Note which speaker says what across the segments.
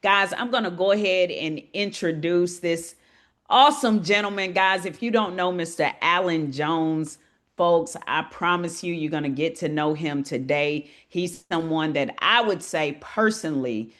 Speaker 1: Guys, I'm going to go ahead and introduce this awesome gentleman. Guys, if you don't know Mr. Alan Jones, folks, I promise you, you're going to get to know him today. He's someone that I would say personally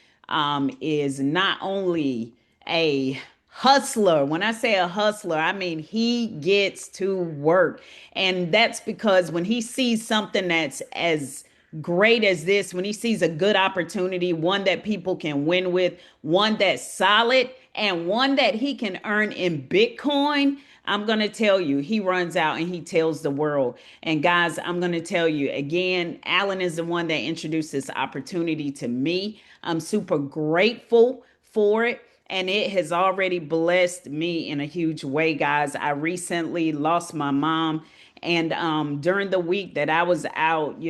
Speaker 1: is not only a hustler. When I say a hustler, I mean he gets to work. And that's because when he sees something that's as great as this, when he sees a good opportunity, one that people can win with, one that's solid, and one that he can earn in Bitcoin, I'm going to tell you, he runs out and he tells the world. And guys, I'm going to tell you again, Alan is the one that introduced this opportunity to me. I'm super grateful for it. And it has already blessed me in a huge way, guys. I recently lost my mom. And during the week that I was out,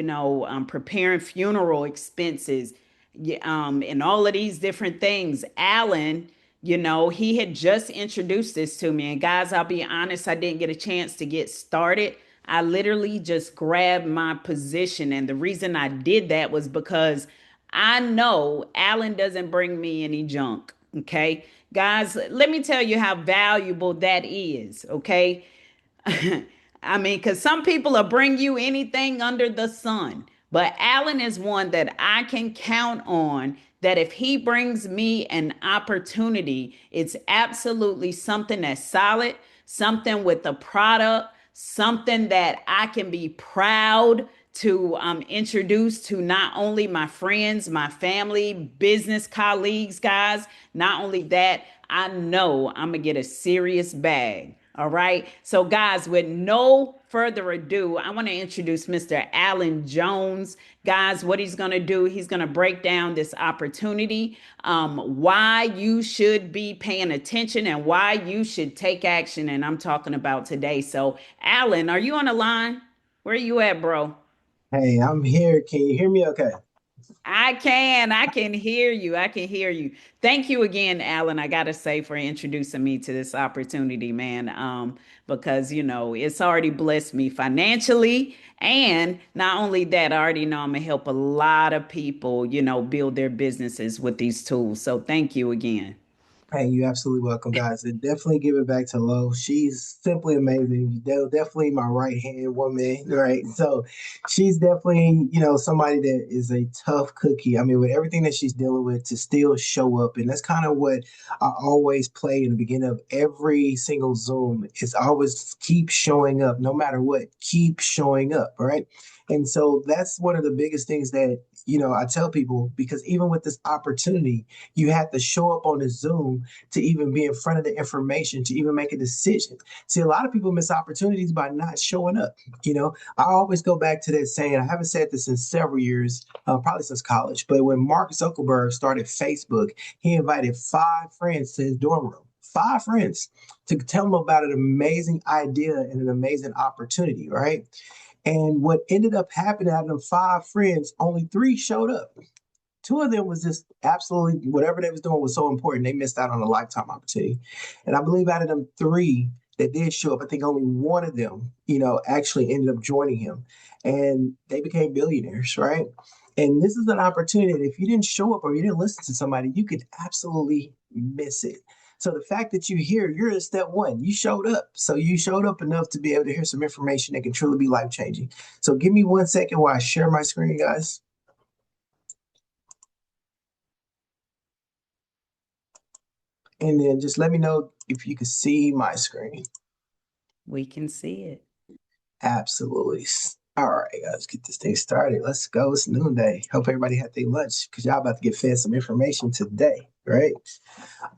Speaker 1: preparing funeral expenses, and all of these different things, Alan, he had just introduced this to me. And guys, I'll be honest, I didn't get a chance to get started. I literally just grabbed my position. And the reason I did that was because I know Alan doesn't bring me any junk. Okay. Guys, let me tell you how valuable that is. Okay. I mean, because some people will bring you anything under the sun, but Alan is one that I can count on that if he brings me an opportunity, it's absolutely something that's solid, something with a product, something that I can be proud to introduce to not only my friends, my family, business colleagues, guys. Not only that, I know I'm gonna get a serious bag. All right. So, guys, with no further ado, I want to introduce Mr. Alan Jones. Guys, what he's going to do, he's going to break down this opportunity, why you should be paying attention and why you should take action. And I'm talking about today. So, Alan, are you on the line? Where are you at, bro?
Speaker 2: Hey, I'm here. Can you hear me okay?
Speaker 1: I can hear you. I can hear you. Thank you again, Alan. I gotta say for introducing me to this opportunity, man. Because it's already blessed me financially, and not only that, I already know I'm gonna help a lot of people, build their businesses with these tools. So thank you again.
Speaker 2: Hey, you're absolutely welcome, guys. And definitely give it back to Lo. She's simply amazing. Definitely my right hand woman, right? So she's definitely, somebody that is a tough cookie. I mean, with everything that she's dealing with, to still show up. And that's kind of what I always play in the beginning of every single Zoom is always keep showing up, no matter what, keep showing up, right? And so that's one of the biggest things that, I tell people because even with this opportunity, you have to show up on the Zoom to even be in front of the information to even make a decision. See, a lot of people miss opportunities by not showing up. I always go back to that saying, I haven't said this in several years, probably since college, but when Mark Zuckerberg started Facebook, he invited 5 friends to his dorm room. 5 friends to tell him about an amazing idea and an amazing opportunity, right? And what ended up happening out of them 5 friends, only 3 showed up. 2 of them was just absolutely whatever they was doing was so important. They missed out on a lifetime opportunity. And I believe out of them 3 that did show up, I think only one of them, actually ended up joining him. And they became billionaires, right? And this is an opportunity that if you didn't show up or you didn't listen to somebody, you could absolutely miss it. So the fact that you're here, you're in step one. You showed up. So you showed up enough to be able to hear some information that can truly be life changing. So give me 1 second while I share my screen, guys. And then just let me know if you can see my screen.
Speaker 1: We can see it.
Speaker 2: Absolutely. All right, guys, get this thing started. Let's go. It's noonday. Hope everybody had their lunch because y'all about to get fed some information today, right?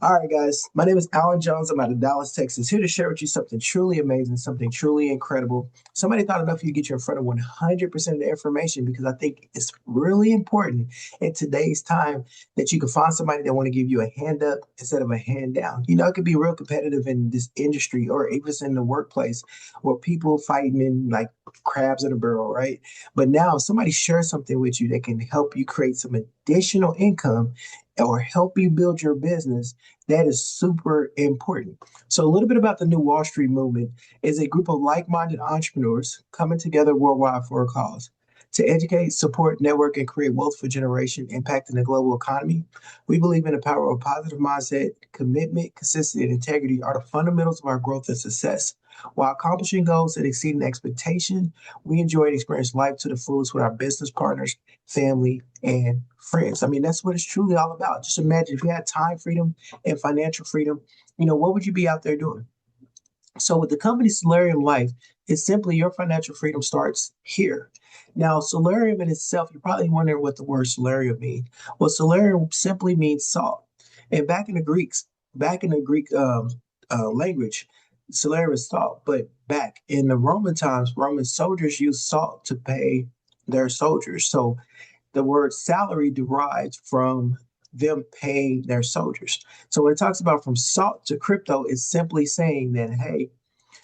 Speaker 2: All right, guys. My name is Alan Jones. I'm out of Dallas, Texas, here to share with you something truly amazing, something truly incredible. Somebody thought enough of you to get you in front of 100% of the information because I think it's really important in today's time that you can find somebody that want to give you a hand up instead of a hand down. It could be real competitive in this industry or even in the workplace where people fighting in like crabs in a barrel, right? But now if somebody shares something with you that can help you create some additional income or help you build your business, that is super important. So a little bit about the New Wall Street movement is a group of like-minded entrepreneurs coming together worldwide for a cause. To educate, support, network, and create wealth for generation impacting the global economy. We believe in the power of a positive mindset, commitment, consistency, and integrity are the fundamentals of our growth and success. While accomplishing goals and exceeding expectation, we enjoy and experience life to the fullest with our business partners, family, and friends. I mean, that's what it's truly all about. Just imagine if you had time freedom and financial freedom, what would you be out there doing? So with the company Salarium Life, it's simply your financial freedom starts here. Now, Salarium in itself, you're probably wondering what the word Salarium means. Well, Salarium simply means salt. And back in the Greek language, Salarium is salt. But back in the Roman times, Roman soldiers used salt to pay their soldiers. So the word salary derives from them paying their soldiers. So when it talks about from salt to crypto, it's simply saying that, hey,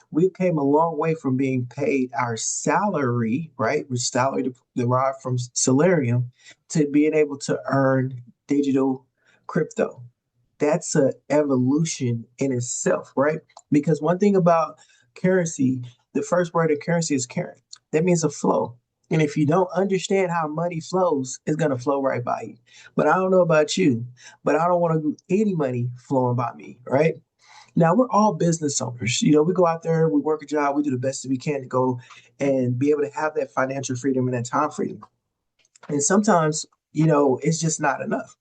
Speaker 2: we came a long way from being paid our salary, right? Which salary derived from Salarium, to being able to earn digital crypto. That's an evolution in itself, right? Because one thing about currency, the first word of currency is current. That means a flow. And if you don't understand how money flows, it's going to flow right by you. But I don't know about you, but I don't want any money flowing by me, right? Now we're all business owners. We go out there, we work a job, we do the best that we can to go and be able to have that financial freedom and that time freedom. And sometimes, it's just not enough.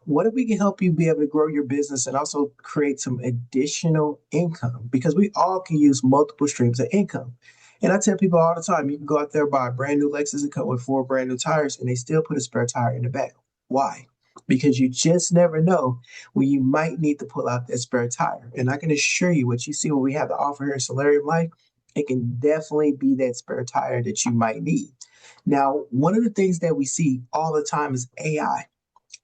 Speaker 2: What if we can help you be able to grow your business and also create some additional income? Because we all can use multiple streams of income. And I tell people all the time, you can go out there, buy a brand new Lexus and come with 4 brand new tires, and they still put a spare tire in the back. Why? Because you just never know when you might need to pull out that spare tire. And I can assure you, what we have to offer here in Salarium Life, it can definitely be that spare tire that you might need. Now, one of the things that we see all the time is AI.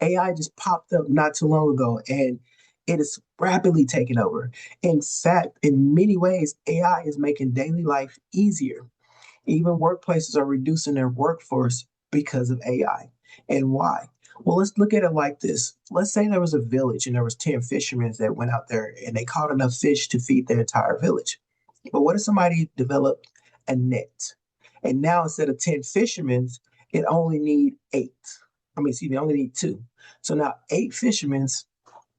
Speaker 2: AI just popped up not too long ago, and it is rapidly taking over. In fact, in many ways, AI is making daily life easier. Even workplaces are reducing their workforce because of AI. And why? Well, let's look at it like this. Let's say there was a village and there was 10 fishermen that went out there and they caught enough fish to feed their entire village. But what if somebody developed a net? And now instead of 10 fishermen, it only need eight. Excuse me, only need two. So now eight fishermen,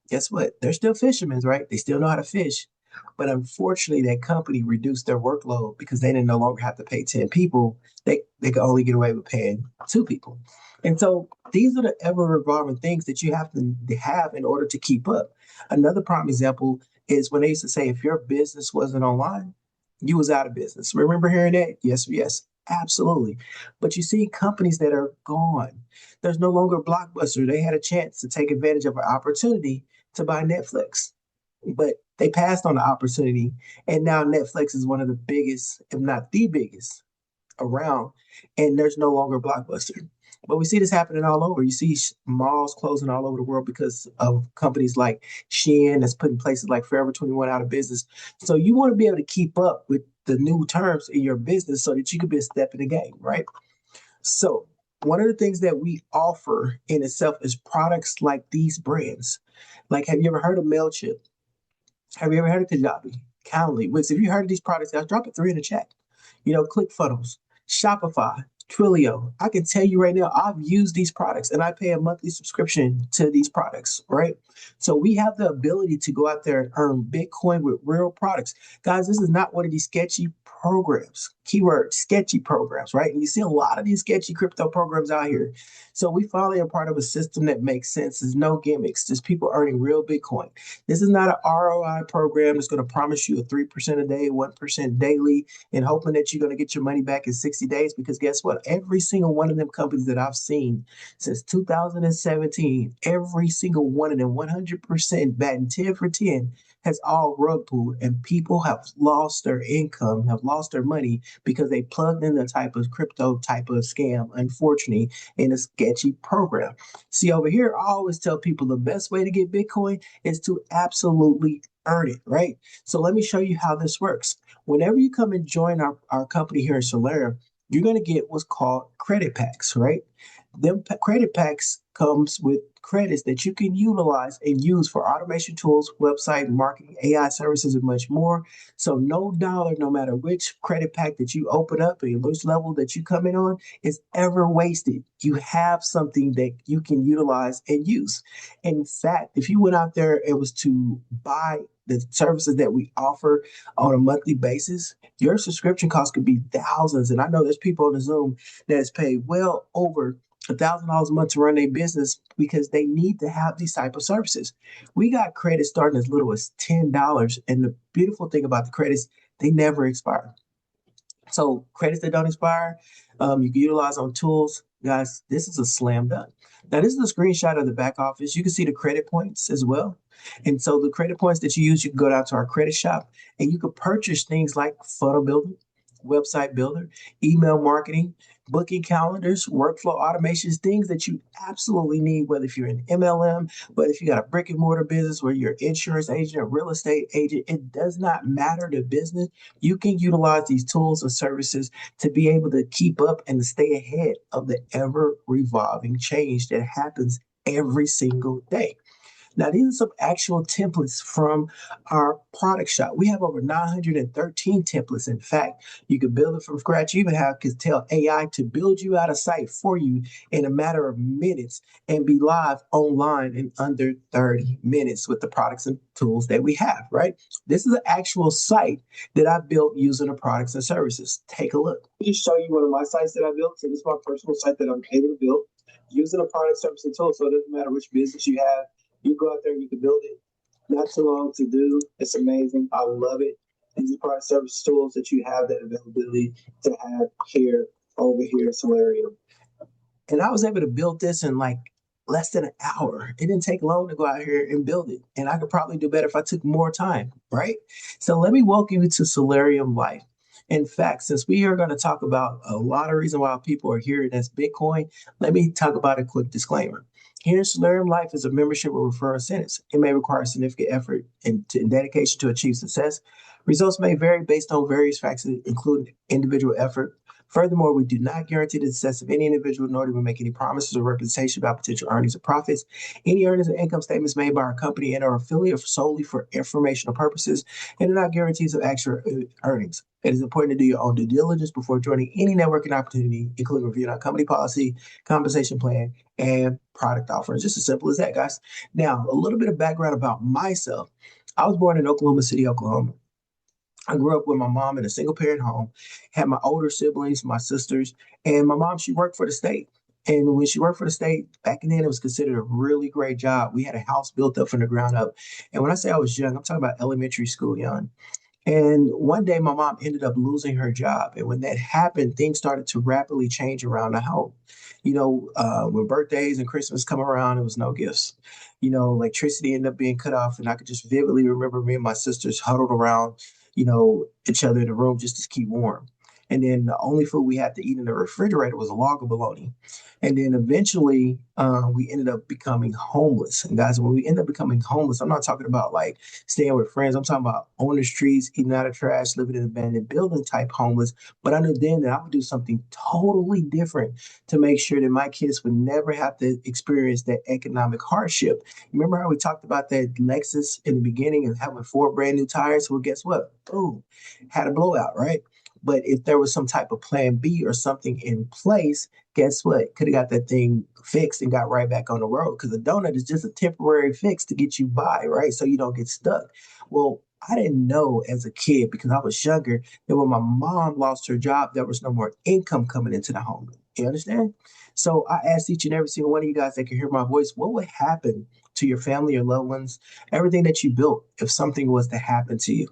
Speaker 2: guess what? They're still fishermen, right? They still know how to fish. But unfortunately, that company reduced their workload because they didn't no longer have to pay 10 people. They could only get away with paying two people. And so these are the ever revolving things that you have to have in order to keep up. Another prime example is when they used to say if your business wasn't online, you was out of business. Remember hearing that? Yes, yes, absolutely. But you see companies that are gone. There's no longer Blockbuster. They had a chance to take advantage of an opportunity to buy Netflix, but they passed on the opportunity. And now Netflix is one of the biggest, if not the biggest, around, and there's no longer Blockbuster. But we see this happening all over. You see malls closing all over the world because of companies like Shein that's putting places like Forever 21 out of business. So you want to be able to keep up with the new terms in your business so that you can be a step in the game, right? So one of the things that we offer in itself is products like these brands. Like, have you ever heard of MailChimp? Have you ever heard of Kajabi? Calendly? Which, if you heard of these products, I'll drop a three in the chat. ClickFunnels, Shopify, Twilio. I can tell you right now, I've used these products and I pay a monthly subscription to these products, right? So we have the ability to go out there and earn Bitcoin with real products. Guys, this is not one of these sketchy programs. Keyword, sketchy programs, right? And you see a lot of these sketchy crypto programs out here. So we finally are part of a system that makes sense. There's no gimmicks. There's people earning real Bitcoin. This is not an ROI program that's going to promise you a 3% a day, 1% daily, and hoping that you're going to get your money back in 60 days. Because guess what? Every single one of them companies that I've seen since 2017, every single one of them, 100% batting 10 for 10, has all rug pulled, and people have lost their income, have lost their money because they plugged in the type of crypto type of scam, unfortunately, in a sketchy program. See, over here, I always tell people the best way to get Bitcoin is to absolutely earn it, right? So let me show you how this works. Whenever you come and join our company here in Salarium, you're going to get what's called credit packs, right? Them credit packs comes with credits that you can utilize and use for automation tools, website marketing, AI services, and much more. So no dollar, no matter which credit pack that you open up and which level that you come in on, is ever wasted. You have something that you can utilize and use. In fact, if you went out there and was to buy the services that we offer on a monthly basis, your subscription cost could be thousands. And I know there's people on the Zoom that has paid well over $1,000 a month to run their business because they need to have these type of services. We got credits starting as little as $10. And the beautiful thing about the credits, they never expire. So credits that don't expire, you can utilize on tools. Guys, this is a slam dunk. Now, this is a screenshot of the back office. You can see the credit points as well. And so the credit points that you use, you can go down to our credit shop and you can purchase things like funnel builder, website builder, email marketing, booking calendars, workflow automations, things that you absolutely need, whether if you're an MLM, whether if you got a brick and mortar business, where you're an insurance agent, a real estate agent, it does not matter the business. You can utilize these tools and services to be able to keep up and to stay ahead of the ever revolving change that happens every single day. Now, these are some actual templates from our product shop. We have over 913 templates. In fact, you can build it from scratch. You even have can tell AI to build you out a site for you in a matter of minutes and be live online in under 30 minutes with the products and tools that we have, right? This is an actual site that I built using the products and services. Take a look. Let me just show you one of my sites that I built. So this is my personal site that I'm able to build using a product, service, and tool. So it doesn't matter which business you have, you go out there and you can build it. Not too long to do. It's amazing. I love it. These are product service tools that you have that availability to have here, over here, Salarium. And I was able to build this in like less than an hour. It didn't take long to go out here and build it. And I could probably do better if I took more time, right? So let me welcome you to Salarium Life. In fact, since we are going to talk about a lot of reasons why people are here, and that's Bitcoin, let me talk about a quick disclaimer. Here in Salarium Life is a membership or referral incentive. It may require significant effort and dedication to achieve success. Results may vary based on various factors, including individual effort. Furthermore, we do not guarantee the success of any individual, nor do we make any promises or representation about potential earnings or profits. Any earnings or income statements made by our company and our affiliate solely for informational purposes and are not guarantees of actual earnings. It is important to do your own due diligence before joining any networking opportunity, including reviewing our company policy, compensation plan, and product offerings. Just as simple as that, guys. Now, a little bit of background about myself. I was born in Oklahoma City, Oklahoma. I grew up with my mom in a single parent home, had my older siblings, my sisters, and my mom, she worked for the state. And when she worked for the state, back then it was considered a really great job. We had a house built up from the ground up. And when I say I was young, I'm talking about elementary school young. And one day my mom ended up losing her job. And when that happened, things started to rapidly change around the home. When birthdays and Christmas come around, it was no gifts. Electricity ended up being cut off. And I could just vividly remember me and my sisters huddled around, each other in the room just to keep warm. And then the only food we had to eat in the refrigerator was a log of bologna. And then eventually we ended up becoming homeless. And guys, when we end up becoming homeless, I'm not talking about like staying with friends. I'm talking about on the streets, eating out of trash, living in abandoned building type homeless. But I knew then that I would do something totally different to make sure that my kids would never have to experience that economic hardship. Remember how we talked about that Lexus in the beginning and having four brand new tires? Well, guess what? Boom, had a blowout, right? But if there was some type of plan B or something in place, guess what? Could have got that thing fixed and got right back on the road. Because a donut is just a temporary fix to get you by, right? So you don't get stuck. Well, I didn't know as a kid because I was younger that when my mom lost her job, there was no more income coming into the home. You understand? So I asked each and every single one of you guys that can hear my voice, what would happen to your family, your loved ones, everything that you built if something was to happen to you?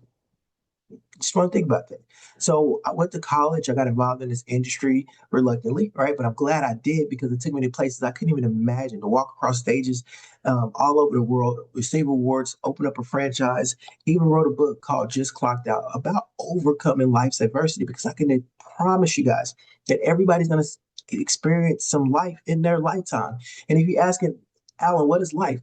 Speaker 2: Just want to think about that. So I went to college. I got involved in this industry reluctantly, right? But I'm glad I did because it took me to places I couldn't even imagine to walk across stages all over the world, receive awards, open up a franchise, even wrote a book called Just Clocked Out about overcoming life's adversity because I can promise you guys that everybody's going to experience some life in their lifetime. And if you're asking, Alan, what is life?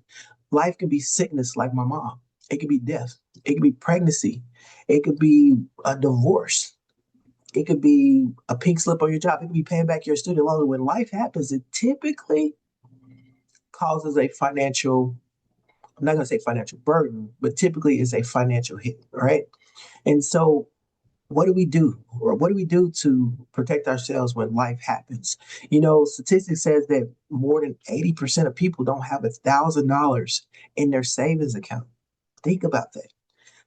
Speaker 2: Life can be sickness like my mom. It could be death. It could be pregnancy. It could be a divorce. It could be a pink slip on your job. It could be paying back your student loan. When life happens, it typically causes a financial, I'm not going to say financial burden, but typically is a financial hit, right? And so what do we do? Or what do we do to protect ourselves when life happens? Statistics says that more than 80% of people don't have $1,000 in their savings account. Think about that.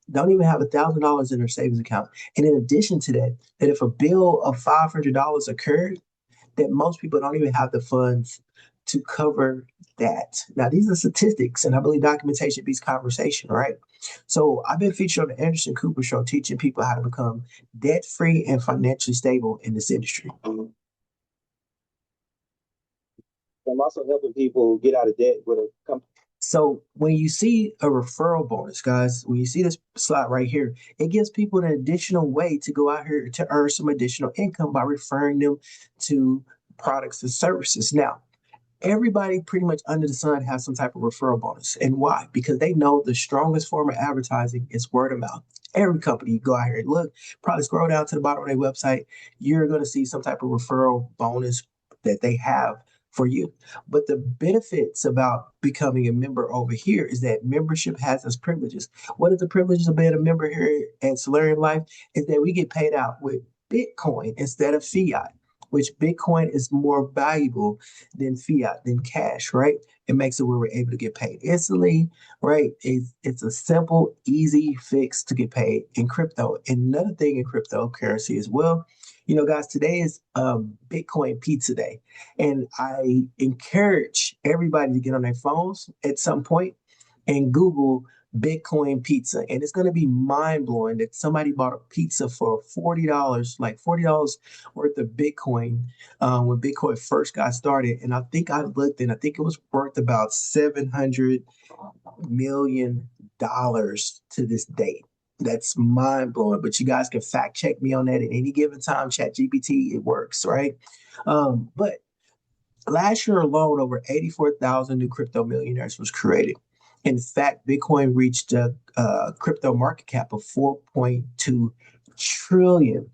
Speaker 2: Don't even have $1,000 in their savings account. And in addition to that, that if a bill of $500 occurred, that most people don't even have the funds to cover that. Now, these are statistics, and I believe documentation beats conversation, right? So I've been featured on the Anderson Cooper Show teaching people how to become debt free and financially stable in this industry. I'm also helping people get out of debt with a company. So when you see a referral bonus, guys, when you see this slide right here, it gives people an additional way to go out here to earn some additional income by referring them to products and services. Now, everybody pretty much under the sun has some type of referral bonus. And why? Because they know the strongest form of advertising is word of mouth. Every company you go out here and look, probably scroll down to the bottom of their website, you're going to see some type of referral bonus that they have for you. But the benefits about becoming a member over here is that membership has its privileges. What is the privileges of being a member here at Salarium Life? Is that we get paid out with Bitcoin instead of fiat, which Bitcoin is more valuable than fiat, than cash, right? It makes it where we're able to get paid instantly, right? It's a simple, easy fix to get paid in crypto. Another thing in cryptocurrency as well, guys, today is Bitcoin Pizza Day. And I encourage everybody to get on their phones at some point and Google Bitcoin pizza. And it's going to be mind blowing that somebody bought a pizza for $40, like $40 worth of Bitcoin when Bitcoin first got started. And I think I looked and I think it was worth about $700 million to this date. That's mind blowing. But you guys can fact check me on that at any given time. Chat GPT, it works, right? But last year alone, over 84,000 new crypto millionaires was created. In fact, Bitcoin reached a crypto market cap of 4.2 trillion.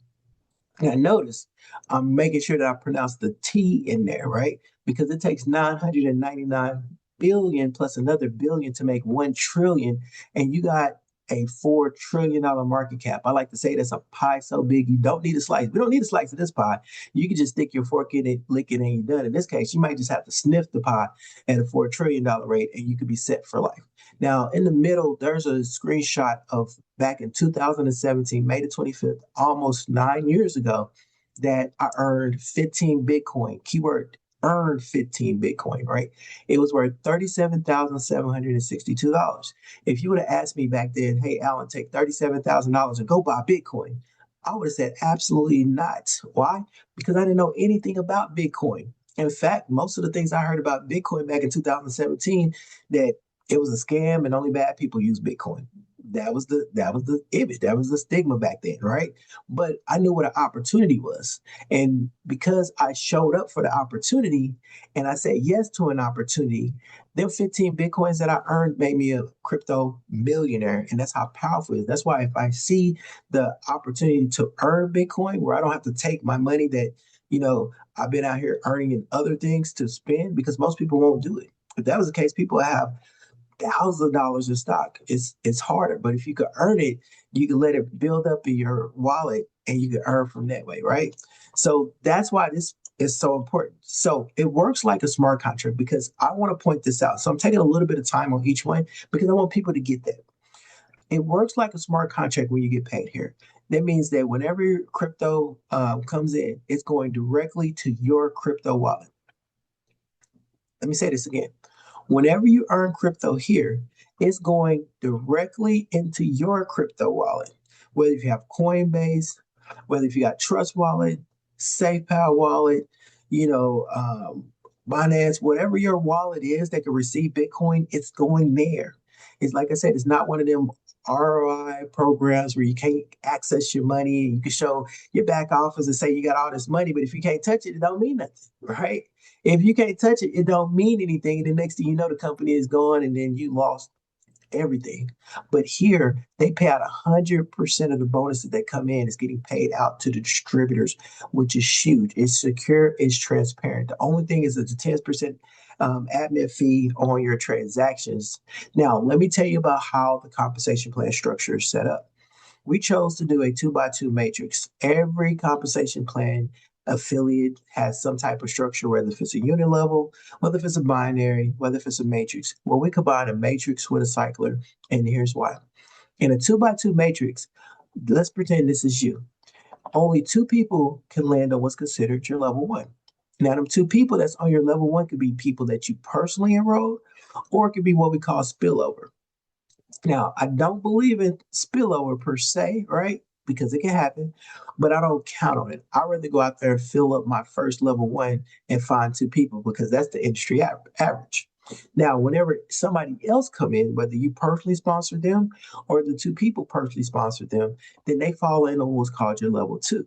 Speaker 2: Now, notice I'm making sure that I pronounce the T in there, right? Because it takes 999 billion plus another billion to make 1 trillion. And you got a $4 trillion market cap. I like to say that's a pie so big you don't need a slice. We don't need a slice of this pie. You can just stick your fork in it, lick it, and you're done. In this case, you might just have to sniff the pie at a $4 trillion rate, and you could be set for life. Now, in the middle, there's a screenshot of back in 2017, May the 25th, almost 9 years ago, that I earned 15 Bitcoin. Keyword earned 15 Bitcoin, right? It was worth $37,762. If you would have asked me back then, hey, Alan, take $37,000 and go buy Bitcoin, I would have said absolutely not. Why? Because I didn't know anything about Bitcoin. In fact, most of the things I heard about Bitcoin back in 2017, that it was a scam and only bad people use Bitcoin. That was the image. That was the stigma back then, right? But I knew what an opportunity was. And because I showed up for the opportunity and I said yes to an opportunity, them 15 Bitcoins that I earned made me a crypto millionaire. And that's how powerful it is. That's why if I see the opportunity to earn Bitcoin where I don't have to take my money that, I've been out here earning in other things to spend, because most people won't do it. If that was the case, people have $1,000 in stock. It's harder, but if you could earn it, you can let it build up in your wallet, and you can earn from that way, right? So that's why this is so important. So it works like a smart contract, because I want to point this out. So I'm taking a little bit of time on each one because I want people to get that. It works like a smart contract when you get paid here. That means that whenever your crypto comes in, it's going directly to your crypto wallet. Let me say this again. Whenever you earn crypto here, it's going directly into your crypto wallet. Whether if you have Coinbase, whether if you got Trust Wallet, SafePal Wallet, Binance, whatever your wallet is that can receive Bitcoin, it's going there. It's like I said, it's not one of them ROI programs where you can't access your money and you can show your back office and say you got all this money, but if you can't touch it, it don't mean nothing, right? If you can't touch it, it don't mean anything. And the next thing you know, the company is gone and then you lost everything. But here, they pay out 100% of the bonuses that come in is getting paid out to the distributors, which is huge. It's secure, it's transparent. The only thing is that the 10% admin fee on your transactions. Now, let me tell you about how the compensation plan structure is set up. We chose to do a 2x2 matrix. Every compensation plan affiliate has some type of structure, whether if it's a unit level, whether if it's a binary, whether if it's a matrix. Well, we combine a matrix with a cycler, and here's why. In a 2x2 matrix, let's pretend this is you. Only two people can land on what's considered your level one. Now, them two people that's on your level one could be people that you personally enrolled, or it could be what we call spillover. Now, I don't believe in spillover per se, right? Because it can happen, but I don't count on it. I'd rather go out there and fill up my first level one and find two people because that's the industry average. Now, whenever somebody else come in, whether you personally sponsor them or the two people personally sponsor them, then they fall in on what's called your level two.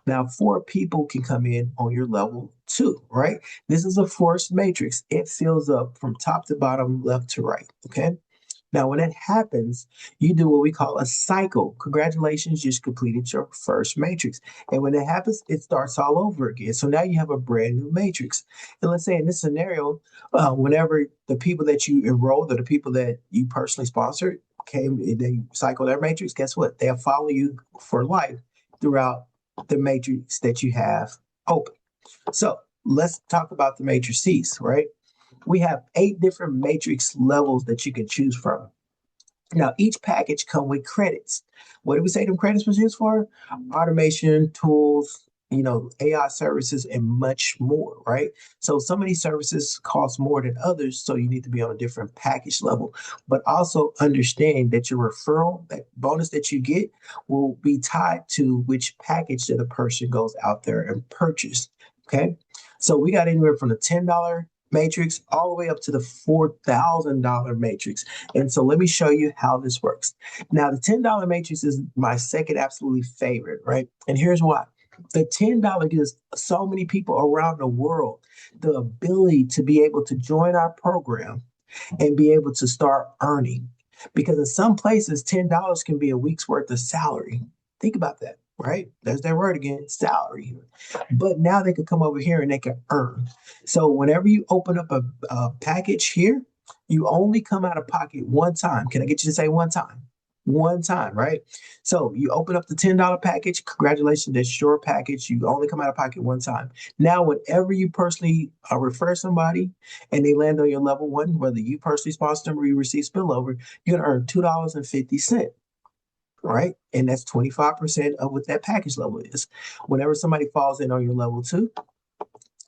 Speaker 2: Now, four people can come in on your level two, right? This is a forced matrix. It fills up from top to bottom, left to right, okay? Now, when that happens, you do what we call a cycle. Congratulations, you just completed your first matrix. And when that happens, it starts all over again. So now you have a brand new matrix. And let's say in this scenario, whenever the people that you enrolled or the people that you personally sponsored came, they cycle their matrix, guess what? They'll follow you for life throughout the matrix that you have open. So let's talk about the matrices, right? We have 8 different matrix levels that you can choose from. Now, each package come with credits. What did we say them credits was used for? Automation, tools, AI services, and much more, right? So some of these services cost more than others, so you need to be on a different package level. But also understand that your referral, that bonus that you get, will be tied to which package that a person goes out there and purchase. Okay. So we got anywhere from the $10 matrix all the way up to the $4,000 matrix. And so let me show you how this works. Now, the $10 matrix is my second absolutely favorite, right? And here's why. The $10 gives so many people around the world the ability to be able to join our program and be able to start earning. Because in some places, $10 can be a week's worth of salary. Think about that, right? There's that word again, salary. But now they can come over here and they can earn. So whenever you open up a package here, you only come out of pocket one time. Can I get you to say one time? One time, right? So you open up the $10 package. Congratulations, that's your package. You only come out of pocket one time. Now, whenever you personally refer somebody and they land on your level one, whether you personally sponsor them or you receive spillover, you're gonna earn $2.50. Right? And that's 25% of what that package level is. Whenever somebody falls in on your level two,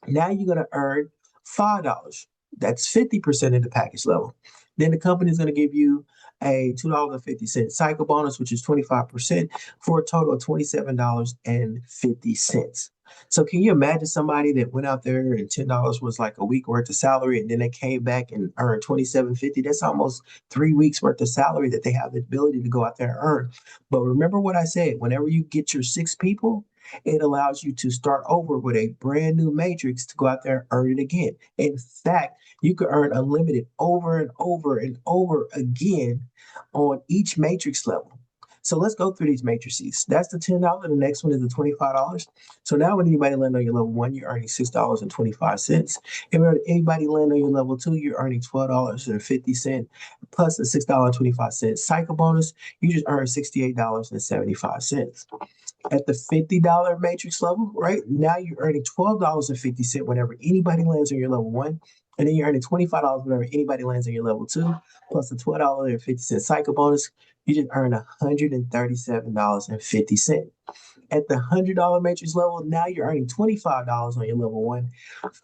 Speaker 2: now you're going to earn $5. That's 50% of the package level. Then the company is going to give you a $2.50 cycle bonus, which is 25% for a total of $27.50. So can you imagine somebody that went out there and $10 was like a week worth of salary and then they came back and earned $27.50? That's almost 3 weeks worth of salary that they have the ability to go out there and earn. But remember what I said, whenever you get your 6 people, it allows you to start over with a brand new matrix to go out there and earn it again. In fact, you could earn unlimited over and over and over again on each matrix level. So let's go through these matrices. That's the $10. The next one is the $25. So now when anybody land on your level one, you're earning $6.25. If anybody land on your level two, you're earning $12.50 plus a $6.25 cycle bonus. You just earn $68.75. At the $50 matrix level, right now you're earning $12.50 whenever anybody lands on your level one. And then you're earning $25 whenever anybody lands on your level two, plus a $12.50 cycle bonus. You just earn $137.50. At the $100 matrix level, now you're earning $25 on your level one,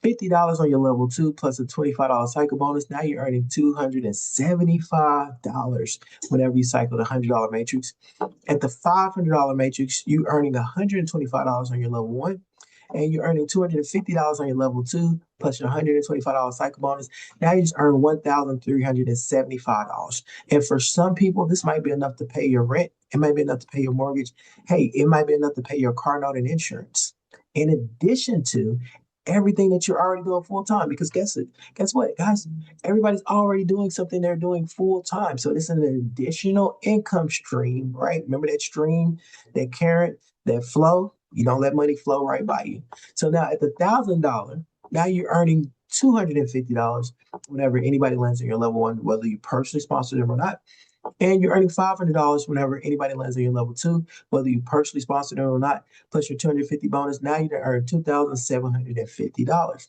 Speaker 2: $50 on your level two, plus a $25 cycle bonus. Now you're earning $275 whenever you cycle the $100 matrix. At the $500 matrix, you're earning $125 on your level one, and you're earning $250 on your level two, plus your $125 cycle bonus. Now you just earn $1,375. And for some people, this might be enough to pay your rent. It might be enough to pay your mortgage. Hey, it might be enough to pay your car note and insurance. In addition to everything that you're already doing full time. Because guess what, guys? Everybody's already doing something they're doing full time. So this is an additional income stream, right? Remember that stream, that carrot, that flow? You don't let money flow right by you. So now at the $1,000, now you're earning $250 whenever anybody lands on your level one, whether you personally sponsor them or not. And you're earning $500 whenever anybody lands on your level two, whether you personally sponsor them or not, plus your 250 bonus. Now you're going to earn $2,750.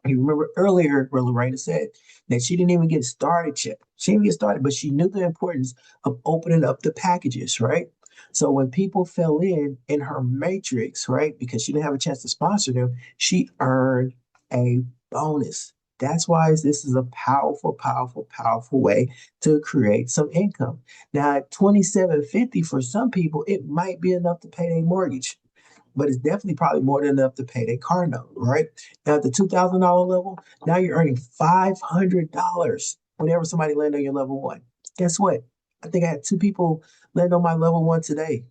Speaker 2: You remember earlier, where Lorena said that she didn't even get started yet. She didn't get started, but she knew the importance of opening up the packages, right? So when people fell in her matrix, right, because she didn't have a chance to sponsor them, she earned a bonus. That's why this is a powerful, powerful, powerful way to create some income. Now, at 2750 for some people, it might be enough to pay their mortgage, but it's definitely probably more than enough to pay their car note, right? Now at the $2,000 level, now you're earning $500 whenever somebody land on your level one. Guess what? I think I had two people land on my level one today.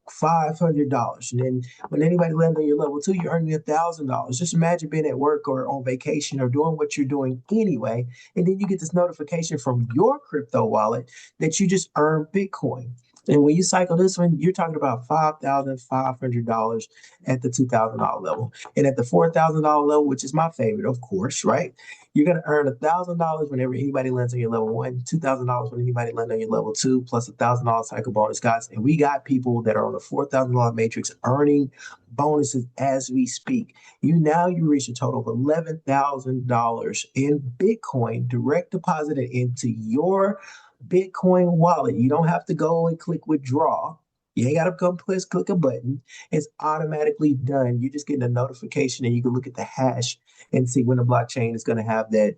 Speaker 2: $500. And then when anybody lands on your level two, you're earning $1,000. Just imagine being at work or on vacation or doing what you're doing anyway. And then you get this notification from your crypto wallet that you just earned Bitcoin. And when you cycle this one, you're talking about $5,500 at the $2,000 level. And at the $4,000 level, which is my favorite, of course, right? You're going to earn $1,000 whenever anybody lands on your level one, $2,000 when anybody lands on your level two, plus $1,000 cycle bonus, guys. And we got people that are on the $4,000 matrix earning bonuses as we speak. You reach a total of $11,000 in Bitcoin direct deposited into your Bitcoin wallet. You don't have to go and click withdraw. You ain't got to come click a button. It's automatically done. You're just getting a notification and you can look at the hash and see when the blockchain is going to have that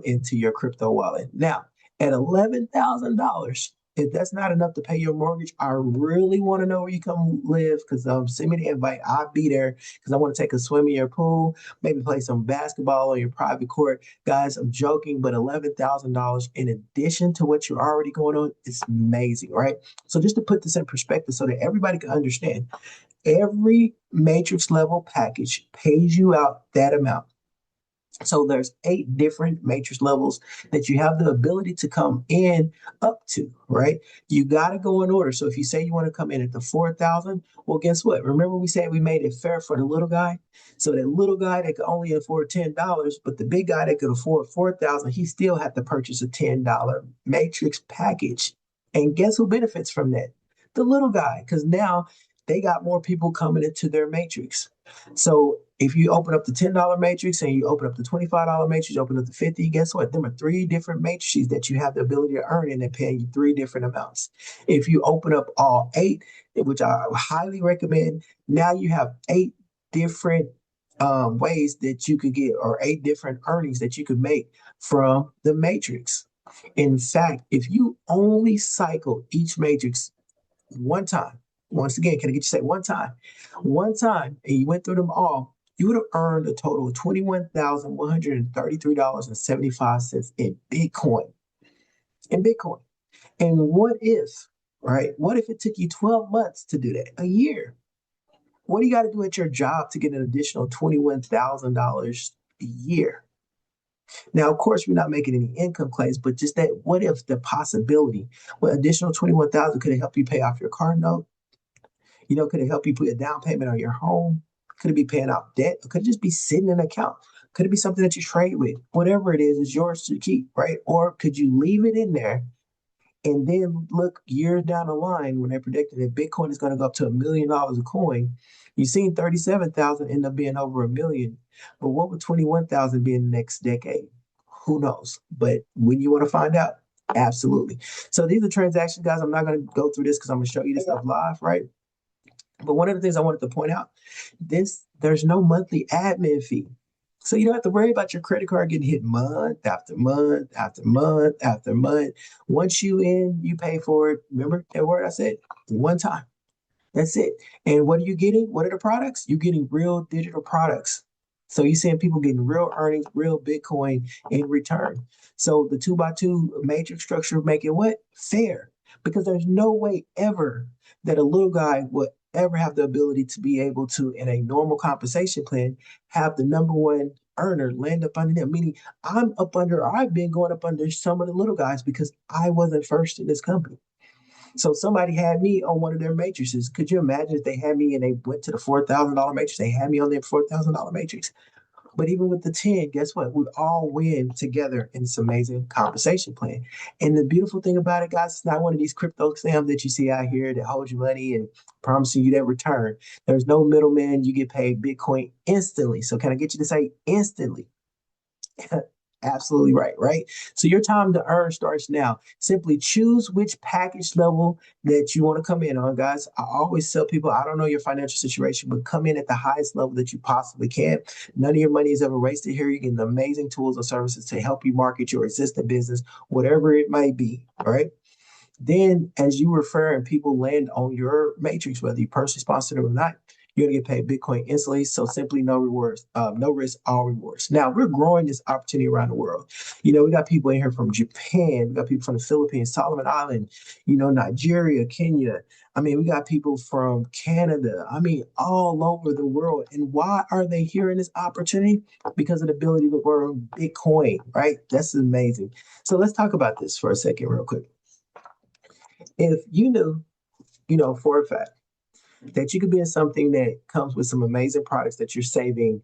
Speaker 2: into your crypto wallet. Now, at $11,000, if that's not enough to pay your mortgage, I really want to know where you come live because send me the invite. I'll be there because I want to take a swim in your pool, maybe play some basketball on your private court. Guys, I'm joking, but $11,000 in addition to what you're already going on is amazing, right? So just to put this in perspective so that everybody can understand, every matrix level package pays you out that amount. So there's 8 different matrix levels that you have the ability to come in up to, right? You got to go in order. So if you say you want to come in at the 4,000, well, guess what? Remember we said we made it fair for the little guy? So that little guy that could only afford $10, but the big guy that could afford 4,000, he still had to purchase a $10 matrix package. And guess who benefits from that? The little guy, because now they got more people coming into their matrix. So if you open up the $10 matrix and you open up the $25 matrix, you open up the 50, guess what? There are 3 different matrices that you have the ability to earn and they're paying you 3 different amounts. If you open up all 8, which I highly recommend, now you have 8 different ways that you could get or 8 different earnings that you could make from the matrix. In fact, if you only cycle each matrix one time, once again, can I get you to say one time, and you went through them all, you would have earned a total of $21,133.75 in Bitcoin. In Bitcoin. And what if, right? What if it took you 12 months to do that? A year? What do you got to do at your job to get an additional $21,000 a year? Now, of course, we're not making any income claims, but just that what if the possibility, what additional 21,000 could it help you pay off your car note? Could it help you put a down payment on your home? Could it be paying off debt? Or could it just be sitting in an account? Could it be something that you trade with? Whatever it is yours to keep, right? Or could you leave it in there and then look years down the line when they're predicting that Bitcoin is going to go up to $1 million a coin? You've seen 37,000 end up being over a million. But what would 21,000 be in the next decade? Who knows? But when you want to find out, absolutely. So these are transactions, guys. I'm not going to go through this because I'm going to show you this stuff live, right? But one of the things I wanted to point out, there's no monthly admin fee. So you don't have to worry about your credit card getting hit month after month after month after month. Once you in, you pay for it. Remember that word I said? One time. That's it. And what are you getting? What are the products? You're getting real digital products. So you're seeing people getting real earnings, real Bitcoin in return. So the 2x2 matrix structure make it what? Fair. Because there's no way ever that a little guy would ever have the ability to be able to, in a normal compensation plan, have the number one earner land up under them. Meaning I've been going up under some of the little guys because I wasn't first in this company. So somebody had me on one of their matrices. Could you imagine if they had me and they went to the $4,000 matrix? They had me on their $4,000 matrix. But even with the 10, guess what? We all win together in this amazing compensation plan. And the beautiful thing about it, guys, it's not one of these crypto scams that you see out here that hold your money and promising you that return. There's no middleman. You get paid Bitcoin instantly. So can I get you to say instantly? Absolutely right, right? So your time to earn starts now. Simply choose which package level that you want to come in on, guys. I always tell people, I don't know your financial situation, but come in at the highest level that you possibly can. None of your money is ever wasted here. You get amazing tools and services to help you market your existing business, whatever it may be, all right? Then, as you refer and people land on your matrix, whether you personally sponsored it or not, you're gonna get paid Bitcoin instantly. So simply no rewards, no risk, all rewards. Now we're growing this opportunity around the world. We got people in here from Japan, we got people from the Philippines, Solomon Island, Nigeria, Kenya. I mean, we got people from Canada. I mean, all over the world. And why are they here in this opportunity? Because of the ability to earn Bitcoin, right? That's amazing. So let's talk about this for a second, real quick. If you knew, for a fact that you could be in something that comes with some amazing products that you're saving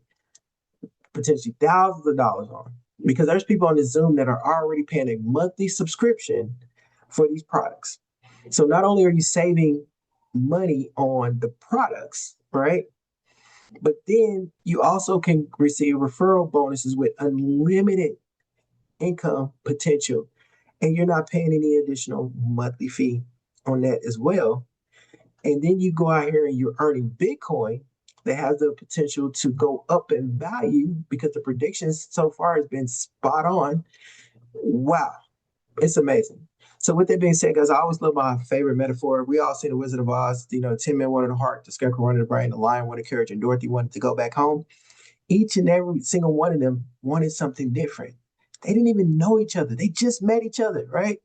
Speaker 2: potentially thousands of dollars on, because there's people on the Zoom that are already paying a monthly subscription for these products. So not only are you saving money on the products, right? But then you also can receive referral bonuses with unlimited income potential, and you're not paying any additional monthly fee on that as well. And then you go out here and you're earning Bitcoin that has the potential to go up in value because the predictions so far has been spot on. Wow, it's amazing. So with that being said, guys, I always love my favorite metaphor. We all see the Wizard of Oz. Tin Man wanted a heart, the Scarecrow wanted a brain, the Lion wanted courage, and Dorothy wanted to go back home. Each and every single one of them wanted something different. They didn't even know each other. They just met each other, right?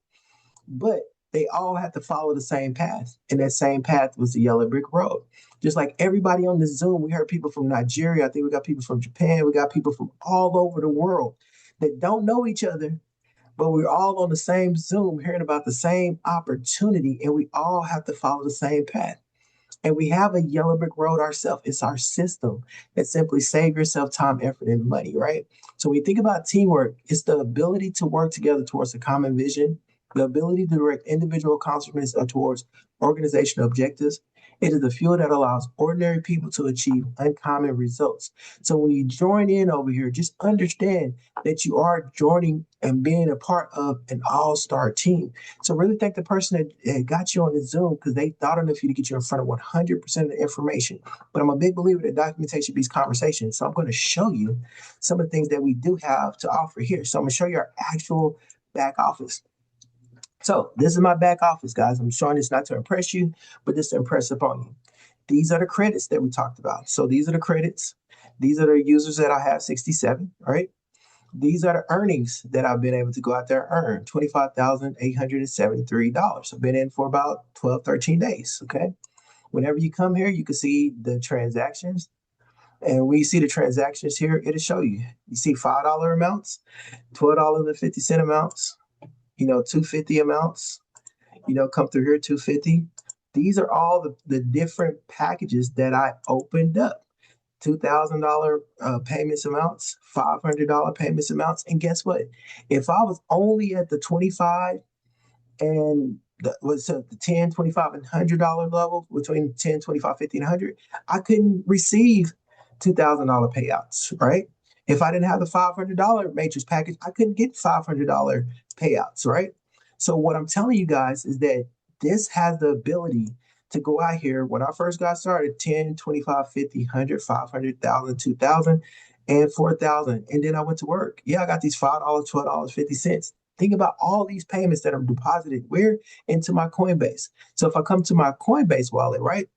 Speaker 2: But they all had to follow the same path. And that same path was the yellow brick road. Just like everybody on this Zoom, we heard people from Nigeria. I think we got people from Japan. We got people from all over the world that don't know each other, but we're all on the same Zoom hearing about the same opportunity, and we all have to follow the same path. And we have a yellow brick road ourselves. It's our system that simply save yourself time, effort, and money, right? So when you think about teamwork, it's the ability to work together towards a common vision, the ability to direct individual accomplishments towards organizational objectives. It is the fuel that allows ordinary people to achieve uncommon results. So when you join in over here, just understand that you are joining and being a part of an all-star team. So really thank the person that got you on the Zoom, because they thought enough of you to get you in front of 100% of the information. But I'm a big believer that documentation beats conversation. So I'm going to show you some of the things that we do have to offer here. So I'm going to show you our actual back office. So this is my back office, guys. I'm showing this not to impress you, but just to impress upon you. These are the credits that we talked about. So these are the credits. These are the users that I have, 67, right? These are the earnings that I've been able to go out there and earn, $25,873. I've been in for about 12, 13 days, okay? Whenever you come here, you can see the transactions. And we see the transactions here, it'll show you. You see $5 amounts, $12.50 amounts, 250 amounts, come through here, 250. These are all the different packages that I opened up. $2,000 payments amounts, $500 payments amounts. And guess what? If I was only at the 25 and the 10, 25, and $100 level, between 10, 25, 50, and 100, I couldn't receive $2,000 payouts, right? If I didn't have the $500 matrix package, I couldn't get $500 payouts, right? So what I'm telling you guys is that this has the ability to go out here. When I first got started, 10, 25, 50, 100, 500,000, 2,000, and 4,000. And then I went to work. Yeah, I got these $5, $12.50. Think about all these payments that are deposited where? Into my Coinbase. So if I come to my Coinbase wallet, right?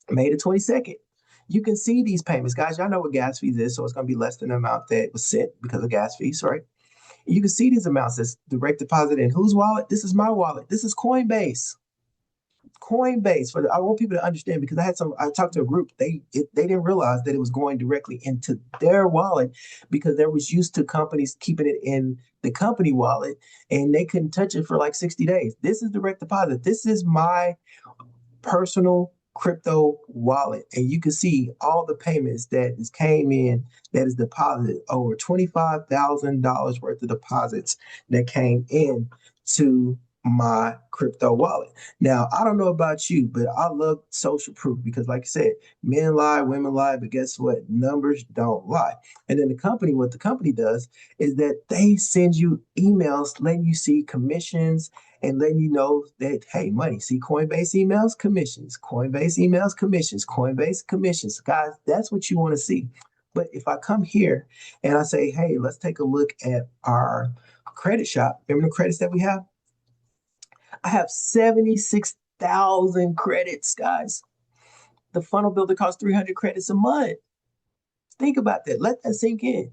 Speaker 2: May the 22nd. You can see these payments, guys. Y'all know what gas fees is, so it's going to be less than the amount that was sent because of gas fees, right? You can see these amounts that's direct deposit in whose wallet? This is my wallet. This is Coinbase. Coinbase. I want people to understand, because I talked to a group. They didn't realize that it was going directly into their wallet, because they was used to companies keeping it in the company wallet and they couldn't touch it for like 60 days. This is direct deposit. This is my personal crypto wallet, and you can see all the payments that is came in, that is deposited, over $25,000 worth of deposits that came in to my crypto wallet. Now, I don't know about you, but I love social proof because, like I said, men lie, women lie, but guess what? Numbers don't lie. And then what the company does is that they send you emails letting you see commissions and letting you know that, hey, money, see Coinbase emails, commissions, Coinbase emails, commissions, Coinbase commissions. Guys, that's what you want to see. But if I come here and I say, hey, let's take a look at our credit shop, remember the credits that we have? I have 76,000 credits, guys. The funnel builder costs 300 credits a month. Think about that. Let that sink in.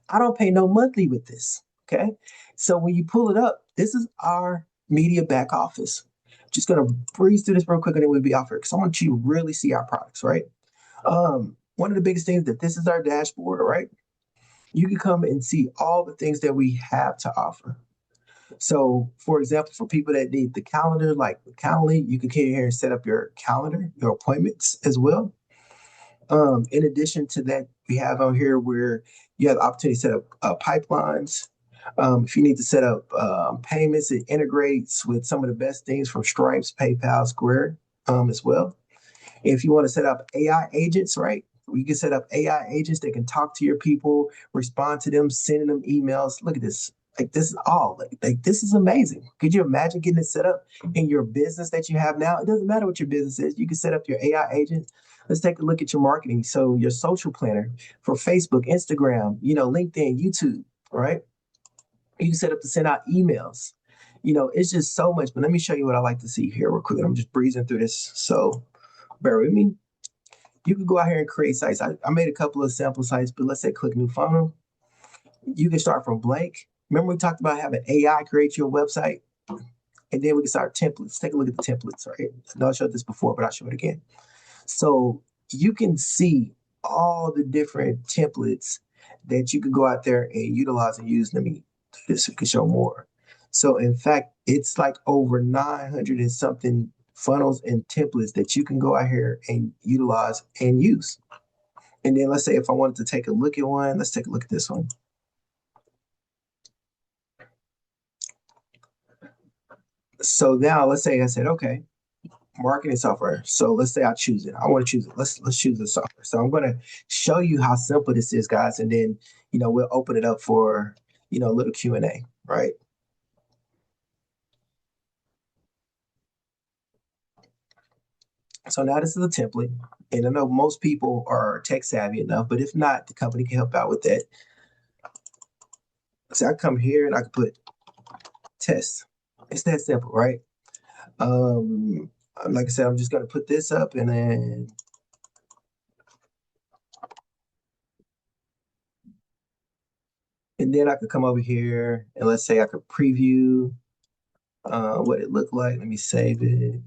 Speaker 2: I don't pay no monthly with this. Okay. So when you pull it up, this is our media back office. Just gonna breeze through this real quick and then we'll be off here because I want you to really see our products, right? One of the biggest things that this is our dashboard, all right? You can come and see all the things that we have to offer. So, for example, for people that need the calendar, like Calendly, you can come here and set up your calendar, your appointments as well. In addition to that, we have on here where you have the opportunity to set up pipelines. If you need to set up payments, it integrates with some of the best things from Stripes, PayPal, Square as well. If you want to set up AI agents, right? You can set up AI agents that can talk to your people, respond to them, sending them emails. Look at this. Like this is all like this is amazing. Could you imagine getting it set up in your business that you have now? It doesn't matter what your business is. You can set up your AI agent. Let's take a look at your marketing. So your social planner for Facebook, Instagram, LinkedIn, YouTube, right? You can set up to send out emails. It's just so much. But let me show you what I like to see here real quick. I'm just breezing through this. So bear with me. You can go out here and create sites. I made a couple of sample sites, but let's say click new funnel. You can start from blank. Remember we talked about having AI create your website? And then we can start templates. Take a look at the templates, right? I know I showed this before, but I'll show it again. So you can see all the different templates that you can go out there and utilize and use. Let me do this so you can show more. So in fact, it's like over 900 and something funnels and templates that you can go out here and utilize and use. And then let's say if I wanted to take a look at one, let's take a look at this one. So now let's say I said, okay, marketing software. So let's say I choose it. I want to choose it. Let's choose the software. So I'm going to show you how simple this is, guys, and then we'll open it up for a little Q&A, right? So now this is a template, and I know most people are tech savvy enough, but if not, the company can help out with that. So I come here and I can put test. It's that simple, right? Like I said, I'm just going to put this up and then I could come over here and let's say I could preview what it looked like. Let me save it.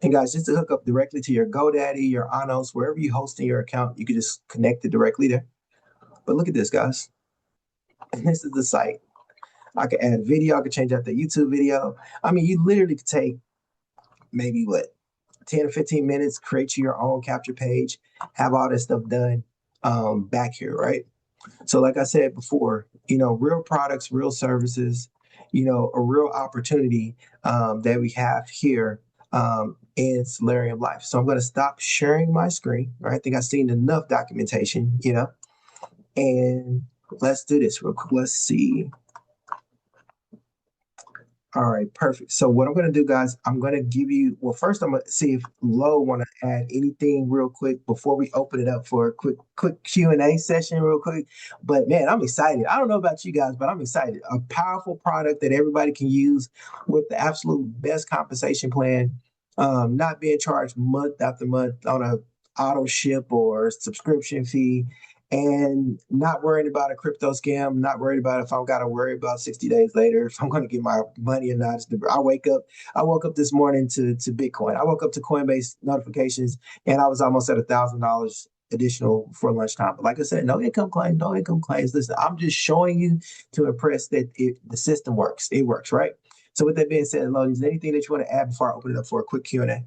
Speaker 2: And guys, just to hook up directly to your GoDaddy, your Anos, wherever you're hosting your account, you can just connect it directly there. But look at this, guys. And this is the site. I could add video. I could change out the YouTube video. I mean, you literally could take maybe 10 or 15 minutes, create your own capture page, have all this stuff done back here, right? So like I said before, real products, real services, a real opportunity that we have here in Salarium Life. So I'm going to stop sharing my screen. Right? I think I've seen enough documentation, and let's do this real quick. Let's see. All right, perfect. So what I'm going to do, guys, I'm going to give you, well, first I'm going to see if Lo want to add anything real quick before we open it up for a quick Q&A session real quick. But man, I'm excited. I don't know about you guys, but I'm excited. A powerful product that everybody can use with the absolute best compensation plan, not being charged month after month on a auto ship or subscription fee, and not worrying about a crypto scam, not worried about if I've got to worry about 60 days later if I'm going to get my money or not. I woke up this morning to Bitcoin. I woke up to Coinbase notifications, and I was almost at $1,000 additional for lunchtime. But like I said, no income claim, no income claims. Listen, I'm just showing you to impress that the system works. It works, right? So with that being said, Lodi, is there anything that you want to add before I open it up for a quick Q&A?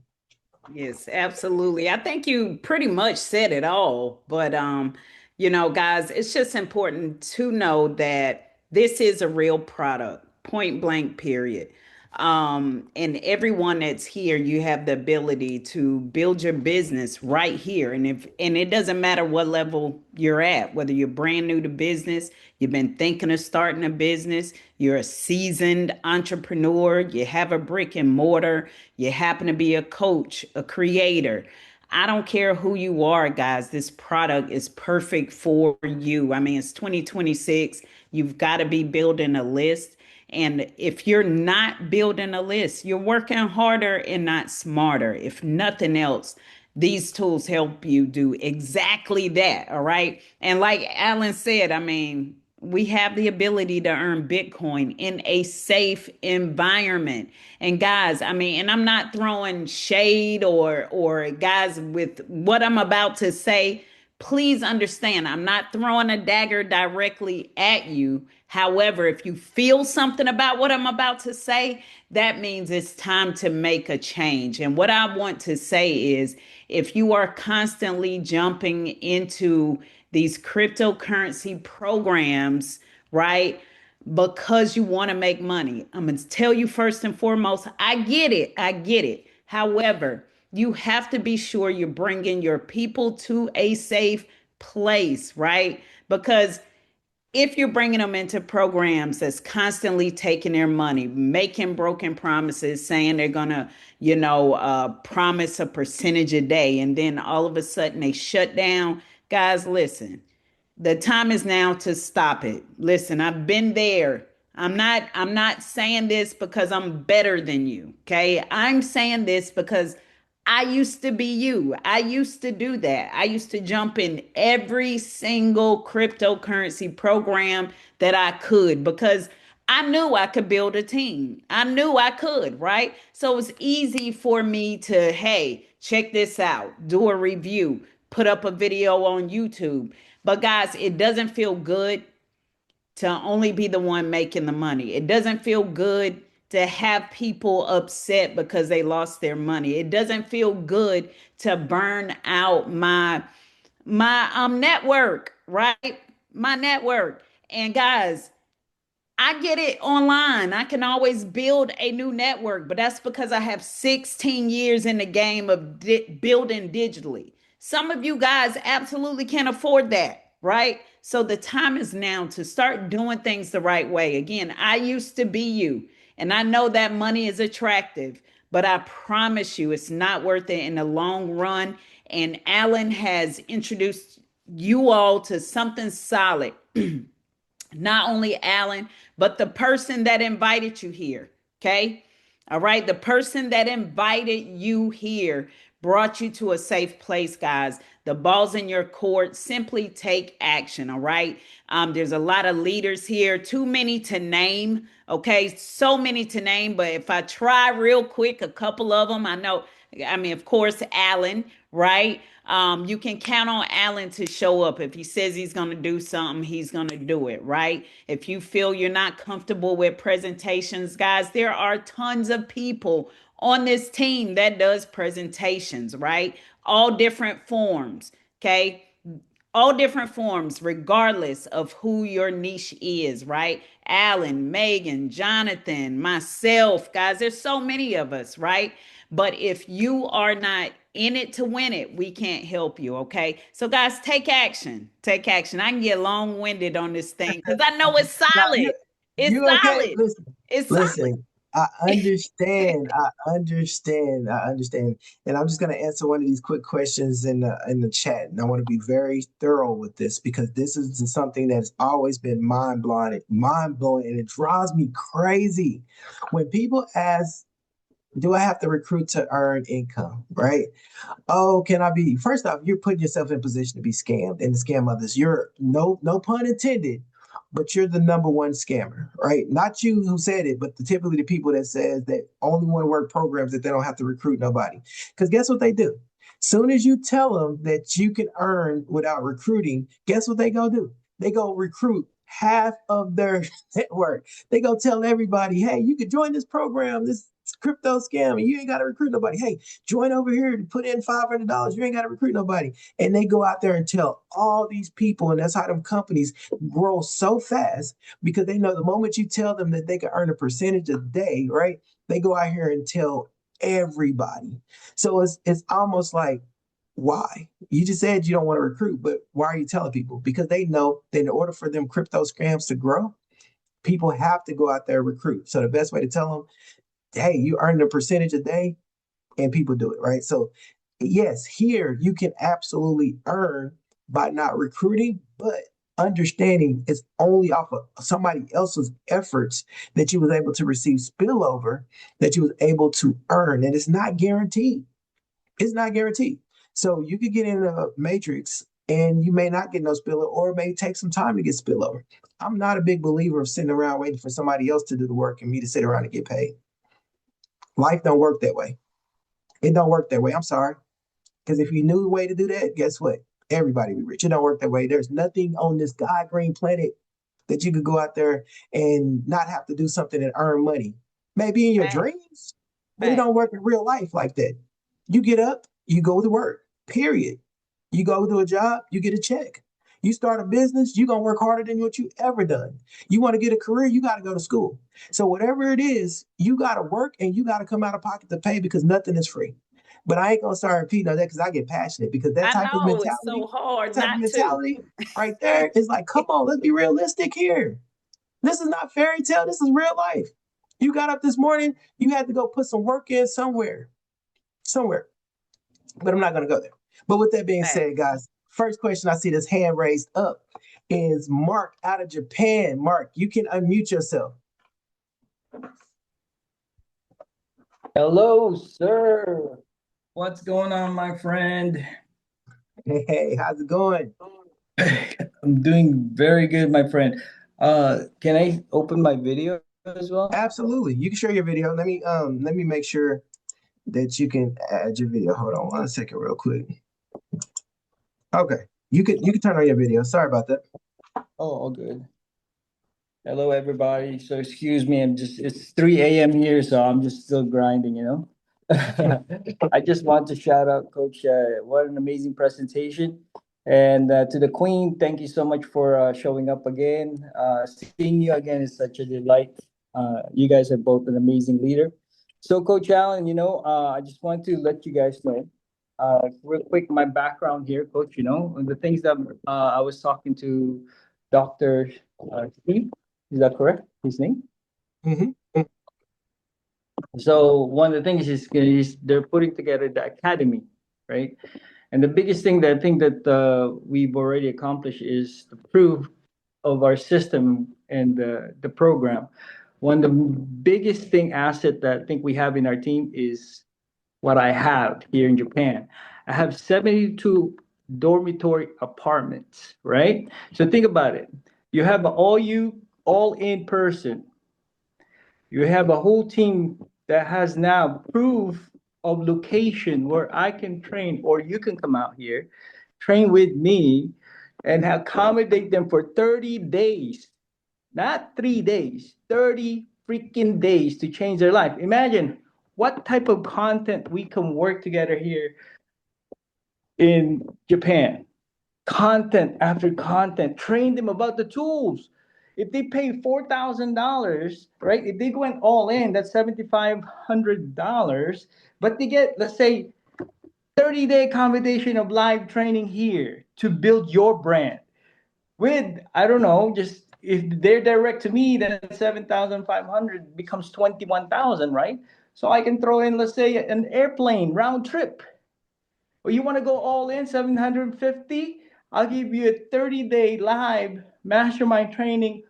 Speaker 1: Yes, absolutely. I think you pretty much said it all, but guys, it's just important to know that this is a real product, point blank, period. And everyone that's here, you have the ability to build your business right here. And it doesn't matter what level you're at, whether you're brand new to business, you've been thinking of starting a business, you're a seasoned entrepreneur, you have a brick and mortar, you happen to be a coach, a creator. I don't care who you are, guys. This product is perfect for you. I mean, it's 2026. You've got to be building a list. And if you're not building a list, you're working harder and not smarter. If nothing else, these tools help you do exactly that. All right. And like Alan said, I mean, we have the ability to earn Bitcoin in a safe environment. And guys, I mean, and I'm not throwing shade or guys with what I'm about to say. Please understand, I'm not throwing a dagger directly at you. However, if you feel something about what I'm about to say, that means it's time to make a change. And what I want to say is if you are constantly jumping into these cryptocurrency programs, right? Because you want to make money. I'm going to tell you first and foremost, I get it. I get it. However, you have to be sure you're bringing your people to a safe place, right? Because if you're bringing them into programs that's constantly taking their money, making broken promises, saying they're gonna, promise a percentage a day, and then all of a sudden they shut down, guys, listen, the time is now to stop it. Listen, I've been there. I'm not saying this because I'm better than you, okay? I'm saying this because I used to be you. I used to do that. I used to jump in every single cryptocurrency program that I could because I knew I could build a team. I knew I could, right? So it was easy for me to, hey, check this out, do a review, put up a video on YouTube. But guys, it doesn't feel good to only be the one making the money. It doesn't feel good to have people upset because they lost their money. It doesn't feel good to burn out my network, right? My network. And guys, I get it online. I can always build a new network, but that's because I have 16 years in the game of building digitally. Some of you guys absolutely can't afford that, right? So the time is now to start doing things the right way. Again, I used to be you, and I know that money is attractive, but I promise you it's not worth it in the long run. And Alan has introduced you all to something solid. Not only Alan, but the person that invited you here. Okay. All right. The person that invited you here brought you to a safe place, guys. The ball's in your court. Simply take action. All right. There's a lot of leaders here, too many to name. Okay. So many to name. But if I try real quick, a couple of them, I know. I mean, of course, Alan, right? You can count on Alan to show up. If he says he's going to do something, he's going to do it, right? If you feel you're not comfortable with presentations, guys, there are tons of people on this team that does presentations, right? All different forms, okay? All different forms, regardless of who your niche is, right? Alan, Megan, Jonathan, myself, guys, there's so many of us, right? But if you are not in it to win it, we can't help you, okay? So, guys, take action. Take action. I can get long winded on this thing because I know it's
Speaker 2: Now,
Speaker 1: solid. It's
Speaker 2: you okay?
Speaker 1: solid. It's solid.
Speaker 2: Listen. I understand. I understand. And I'm just gonna answer one of these quick questions in the chat. And I want to be very thorough with this because this is something that's always been mind blowing, and it drives me crazy when people ask, "Do I have to recruit to earn income?" Right? Oh, can I be? First off, you're putting yourself in position to be scammed and to scam others. You're no pun intended, but you're the number one scammer, right? Not you who said it, but typically the people that says that only want to work programs that they don't have to recruit nobody. Because guess what they do? Soon as you tell them that you can earn without recruiting, guess what they go do? They go recruit half of their network. They go tell everybody, hey, you could join this program, this crypto scam, and you ain't got to recruit nobody. Hey, join over here to put in $500. You ain't got to recruit nobody. And they go out there and tell all these people, and that's how them companies grow so fast because they know the moment you tell them that they can earn a percentage a day, right? They go out here and tell everybody. So it's almost like, why? You just said you don't want to recruit, but why are you telling people? Because they know that in order for them crypto scams to grow, people have to go out there and recruit. So the best way to tell them, hey, you earn a percentage a day, and people do it, right? So yes, here you can absolutely earn by not recruiting, but understanding it's only off of somebody else's efforts that you was able to receive spillover that you was able to earn, and it's not guaranteed. It's not guaranteed. So you could get in a matrix and you may not get no spillover, or it may take some time to get spillover. I'm not a big believer of sitting around waiting for somebody else to do the work and me to sit around and get paid. Life don't work that way. It don't work that way. I'm sorry. Because if you knew the way to do that, guess what? Everybody be rich. It don't work that way. There's nothing on this God green planet that you could go out there and not have to do something and earn money. Maybe in your
Speaker 1: Fact,
Speaker 2: dreams, but it
Speaker 1: fact.
Speaker 2: don't work in real life like that. You get up, you go to work, period. You go to a job, you get a check. You start a business, you're going to work harder than what you ever done. You want to get a career, you got to go to school. So whatever it is, you got to work and you got to come out of pocket to pay because nothing is free. But I ain't going to start repeating on that because I get passionate because
Speaker 1: I know it's so
Speaker 2: that
Speaker 1: hard
Speaker 2: type of
Speaker 1: not to.
Speaker 2: mentality right there is like, come on, let's be realistic here. This is not fairy tale. This is real life. You got up this morning, you had to go put some work in somewhere. But I'm not going to go there. But with that being
Speaker 1: Fact.
Speaker 2: said, guys, first question I see this hand raised up is Mark out of Japan. Mark, you can unmute yourself.
Speaker 3: Hello, sir. What's going on, my friend?
Speaker 2: Hey, how's it going?
Speaker 3: I'm doing very good, my friend. Can I open my video as well?
Speaker 2: Absolutely. You can share your video. Let me make sure that you can add your video. Hold on 1 second real quick. Okay. You can turn on your video. Sorry about that.
Speaker 3: Oh, all good. Hello, everybody. So excuse me, it's 3 a.m. here, so I'm just still grinding, you know? I just want to shout out Coach. What an amazing presentation. And to the Queen, thank you so much for showing up again. Seeing you again is such a delight. You guys are both an amazing leader. So, Coach Allen, I just want to let you guys know, real quick, my background here, Coach. The things that I was talking to Dr. Steve, is that correct? His name?
Speaker 2: Mm-hmm.
Speaker 3: So one of the things is they're putting together the academy, right? And the biggest thing that I think that we've already accomplished is the proof of our system and the program. One of the biggest thing asset that I think we have in our team is what I have here in Japan. I have 72 dormitory apartments, right? So think about it. You have all in person, you have a whole team that has now proof of location where I can train, or you can come out here, train with me, and accommodate them for 30 days, not 3 days, 30 freaking days to change their life. Imagine what type of content we can work together here in Japan. Content after content, train them about the tools. If they pay $4,000, right? If they went all in, that's $7,500. But they get, let's say, 30-day accommodation of live training here to build your brand. With, I don't know, just if they're direct to me, then 7,500 becomes 21,000, right? So I can throw in, let's say, an airplane round trip, or you want to go all in 750, I'll give you a 30-day live mastermind training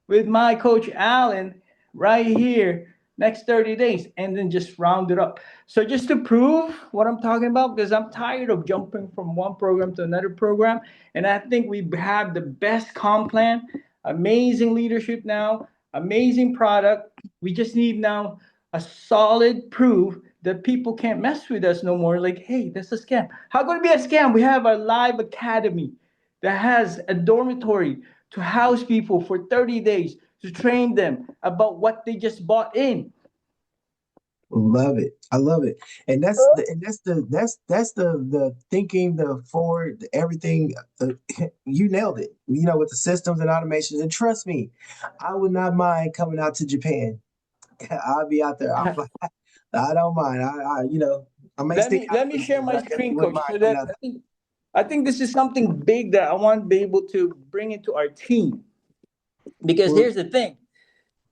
Speaker 3: with my coach Alan right here next 30 days, and then just round it up. So just to prove what I'm talking about, because I'm tired of jumping from one program to another program, and I think we have the best comp plan, amazing leadership now, amazing product. We just need now a solid proof that people can't mess with us no more. Like, hey, that's a scam. How could it be a scam? We have a live academy that has a dormitory to house people for 30 days, to train them about what they just bought in.
Speaker 2: Love it. I love it. And that's the thinking, the forward, everything. You nailed it. With the systems and automations. And trust me, I would not mind coming out to Japan. I'll be out there. I don't mind. I may
Speaker 3: let
Speaker 2: stick
Speaker 3: me
Speaker 2: out
Speaker 3: let
Speaker 2: a
Speaker 3: me
Speaker 2: little
Speaker 3: share
Speaker 2: bit, but
Speaker 3: my
Speaker 2: I definitely
Speaker 3: screen,
Speaker 2: wouldn't
Speaker 3: coach,
Speaker 2: mind
Speaker 3: so
Speaker 2: coming
Speaker 3: that
Speaker 2: out
Speaker 3: I think this is something big that I want to be able to bring into our team. Because
Speaker 2: there.
Speaker 3: here's the thing,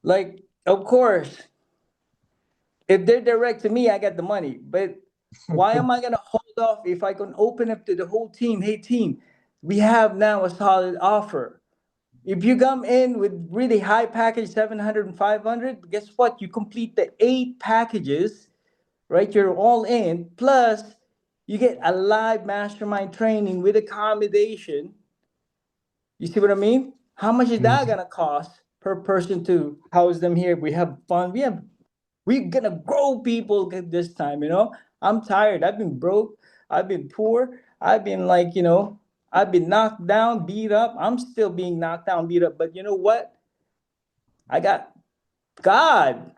Speaker 3: like, of course, if they're direct to me, I get the money. But why am I gonna hold off if I can open up to the whole team? Hey, team, we have now a solid offer. If you come in with really high package, 700 and 500, guess what? You complete the 8 packages, right? You're all in. Plus, you get a live mastermind training with accommodation. You see what I mean? How much is that gonna cost per person to house them here? We have fun. We're gonna grow people this time. I'm tired. I've been broke. I've been poor. I've been I've been knocked down, beat up. I'm still being knocked down, beat up. But you know what? I got God,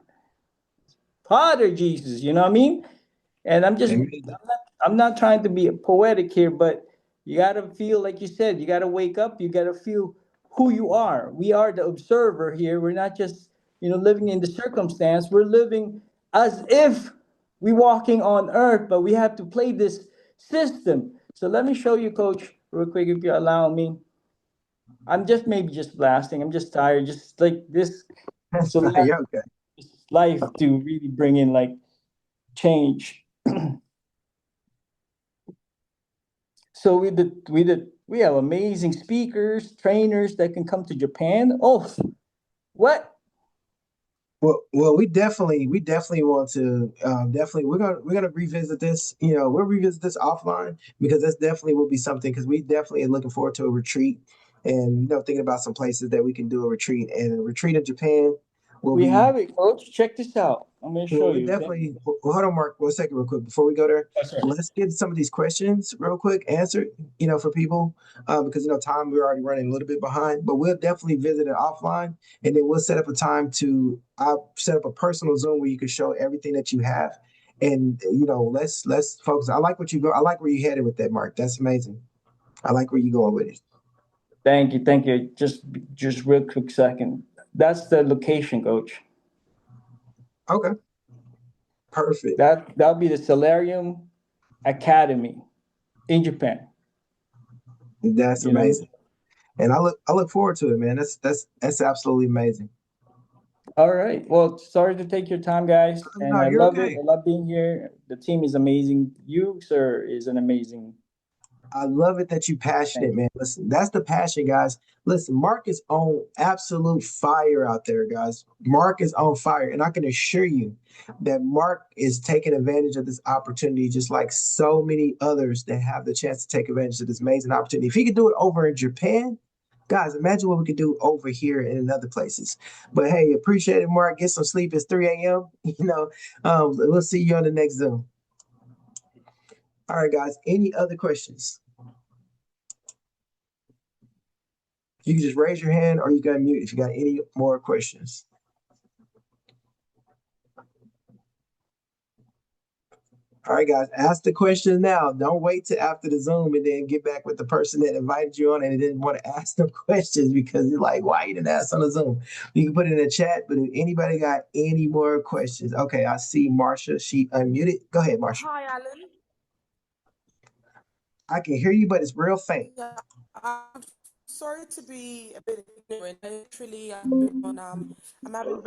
Speaker 3: Father Jesus. You know what I mean? And
Speaker 2: Amen.
Speaker 3: I'm not trying to be poetic here, but you got to feel, like you said, you got to wake up. You got to feel who you are. We are the observer here. We're not just, living in the circumstance. We're living as if we walking on earth, but we have to play this system. So let me show you, coach, real quick, if you allow me. I'm just maybe just blasting. I'm just tired. Just like this. So
Speaker 2: You're okay.
Speaker 3: life to really bring in like change. So we have amazing speakers, trainers that can come to Japan. Oh, what?
Speaker 2: Well, we definitely want to definitely we're gonna revisit this. We'll revisit this offline because that's definitely will be something because we definitely are looking forward to a retreat and thinking about some places that we can do a retreat and a retreat in Japan will
Speaker 3: We
Speaker 2: be.
Speaker 3: have it, coach. Check this out. I'm gonna
Speaker 2: Well,
Speaker 3: show
Speaker 2: we
Speaker 3: you. Okay.
Speaker 2: definitely. Well, hold on, Mark. 1 second, real quick, before we go there.
Speaker 3: Oh, sorry.
Speaker 2: Let's get some of these questions real quick answered. For people, because time we're already running a little bit behind. But we'll definitely visit it offline, and then we'll set up a time to. I'll set up a personal Zoom where you can show everything that you have, and let's focus. I like what you go. I like where you headed with that, Mark. That's amazing. I like where you going with it.
Speaker 3: Thank you, thank you. Just real quick second. That's the location, coach.
Speaker 2: Okay, perfect.
Speaker 3: That'll be the Salarium Academy in Japan.
Speaker 2: That's
Speaker 3: You know.
Speaker 2: amazing, and I look forward to it, man. That's absolutely amazing.
Speaker 3: All right. Well, sorry to take your time, guys, and
Speaker 2: No,
Speaker 3: I
Speaker 2: you're
Speaker 3: love it.
Speaker 2: okay.
Speaker 3: I love being here. The team is amazing. You, sir, is an amazing.
Speaker 2: I love it that you
Speaker 3: Thank
Speaker 2: passionate,
Speaker 3: you.
Speaker 2: man. Listen, that's the passion, guys. Listen, Mark is on absolute fire out there, guys. Mark is on fire. And I can assure you that Mark is taking advantage of this opportunity, just like so many others that have the chance to take advantage of this amazing opportunity. If he could do it over in Japan, guys, imagine what we could do over here and in other places. But hey, appreciate it, Mark. Get some sleep. It's 3 a.m. We'll see you on the next Zoom. All right, guys. Any other questions? You can just raise your hand or you can mute if you got any more questions. All right, guys, ask the question now. Don't wait till after the Zoom and then get back with the person that invited you on and didn't want to ask them questions because you're like, why you didn't ask on the Zoom? You can put it in the chat, but if anybody got any more questions, okay, I see Marsha. She unmuted. Go ahead, Marsha.
Speaker 4: Hi, Alan.
Speaker 2: I can hear you, but it's real faint.
Speaker 4: Yeah, I'm sorry to be a bit ignorant. Literally, I've been on. I'm having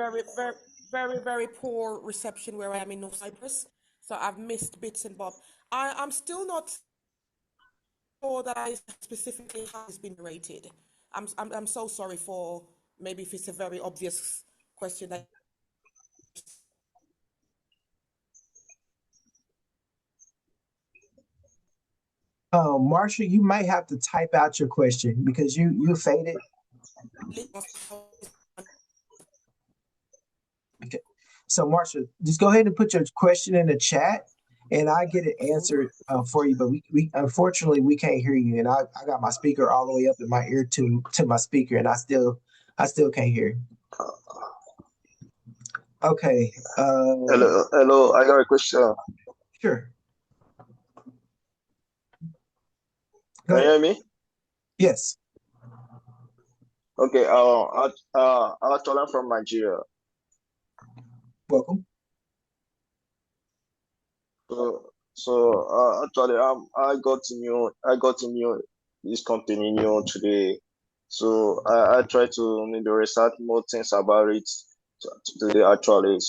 Speaker 4: very poor reception where I am in North Cyprus, so I've missed bits and bobs. I'm still not sure that I specifically has been rated. I'm so sorry for maybe if it's a very obvious question that.
Speaker 2: Marsha, you might have to type out your question because you faded. Okay. So, Marsha, just go ahead and put your question in the chat, and I get it answered for you, but we unfortunately we can't hear you, and I got my speaker all the way up in my ear to my speaker, and I still can't hear you. Okay.
Speaker 5: Hello. I got a question.
Speaker 2: Sure. Go
Speaker 5: Can you
Speaker 2: ahead.
Speaker 5: hear me?
Speaker 2: Yes.
Speaker 5: Okay. I'm from Nigeria.
Speaker 2: Welcome.
Speaker 5: Actually, I got to know this company new today. So I try to maybe research more things about it today actually.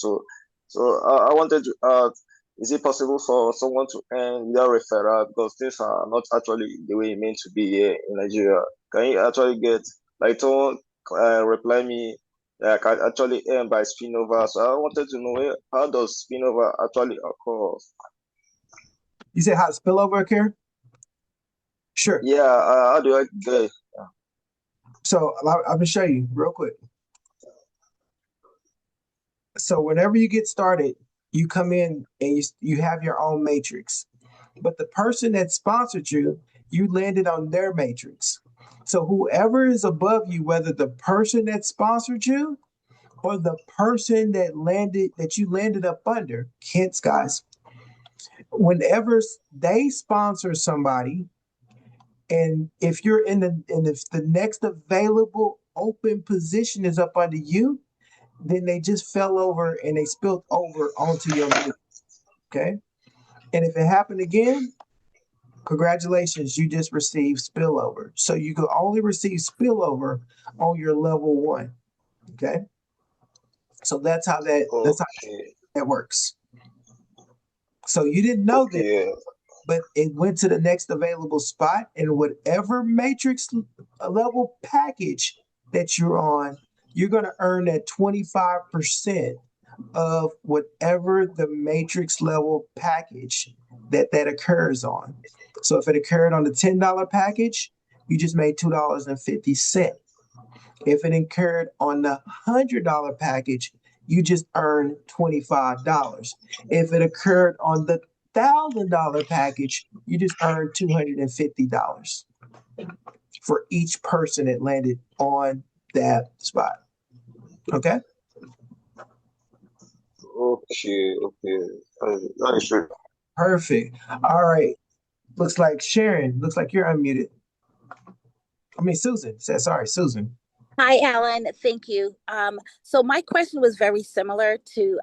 Speaker 5: I wanted to is it possible for someone to earn their referral because things are not actually the way it meant to be here in Nigeria? Can you actually get like someone reply me that I can actually earn by spinover? So I wanted to know how does spinover actually occur?
Speaker 2: You said how to spillover occur? Sure.
Speaker 5: Yeah, how do I get it?
Speaker 2: So I'm gonna show you real quick. So whenever you get started, you come in and you have your own matrix. But the person that sponsored you, you landed on their matrix. So whoever is above you, whether the person that sponsored you or the person that you landed up under, hence guys, whenever they sponsor somebody, and if you're if the next available open position is up under you, then they just fell over and they spilled over onto your matrix. Okay. And if it happened again, congratulations, you just received spillover. So you can only receive spillover on your level 1. Okay. So that's how
Speaker 5: Okay,
Speaker 2: that works. So you didn't know that,
Speaker 5: okay,
Speaker 2: but it went to the next available spot, and whatever matrix level package that you're on, you're going to earn that 25% of whatever the matrix level package that occurs on. So if it occurred on the $10 package, you just made $2.50. If it occurred on the $100 package, you just earned $25. If it occurred on the $1,000 package, you just earned $250 for each person that landed on that spot. Okay.
Speaker 5: okay. That is true.
Speaker 2: Perfect. All right. Looks like Sharon. Looks like you're unmuted. I mean, Susan. Sorry, Susan.
Speaker 6: Hi, Alan. Thank you. So my question was very similar to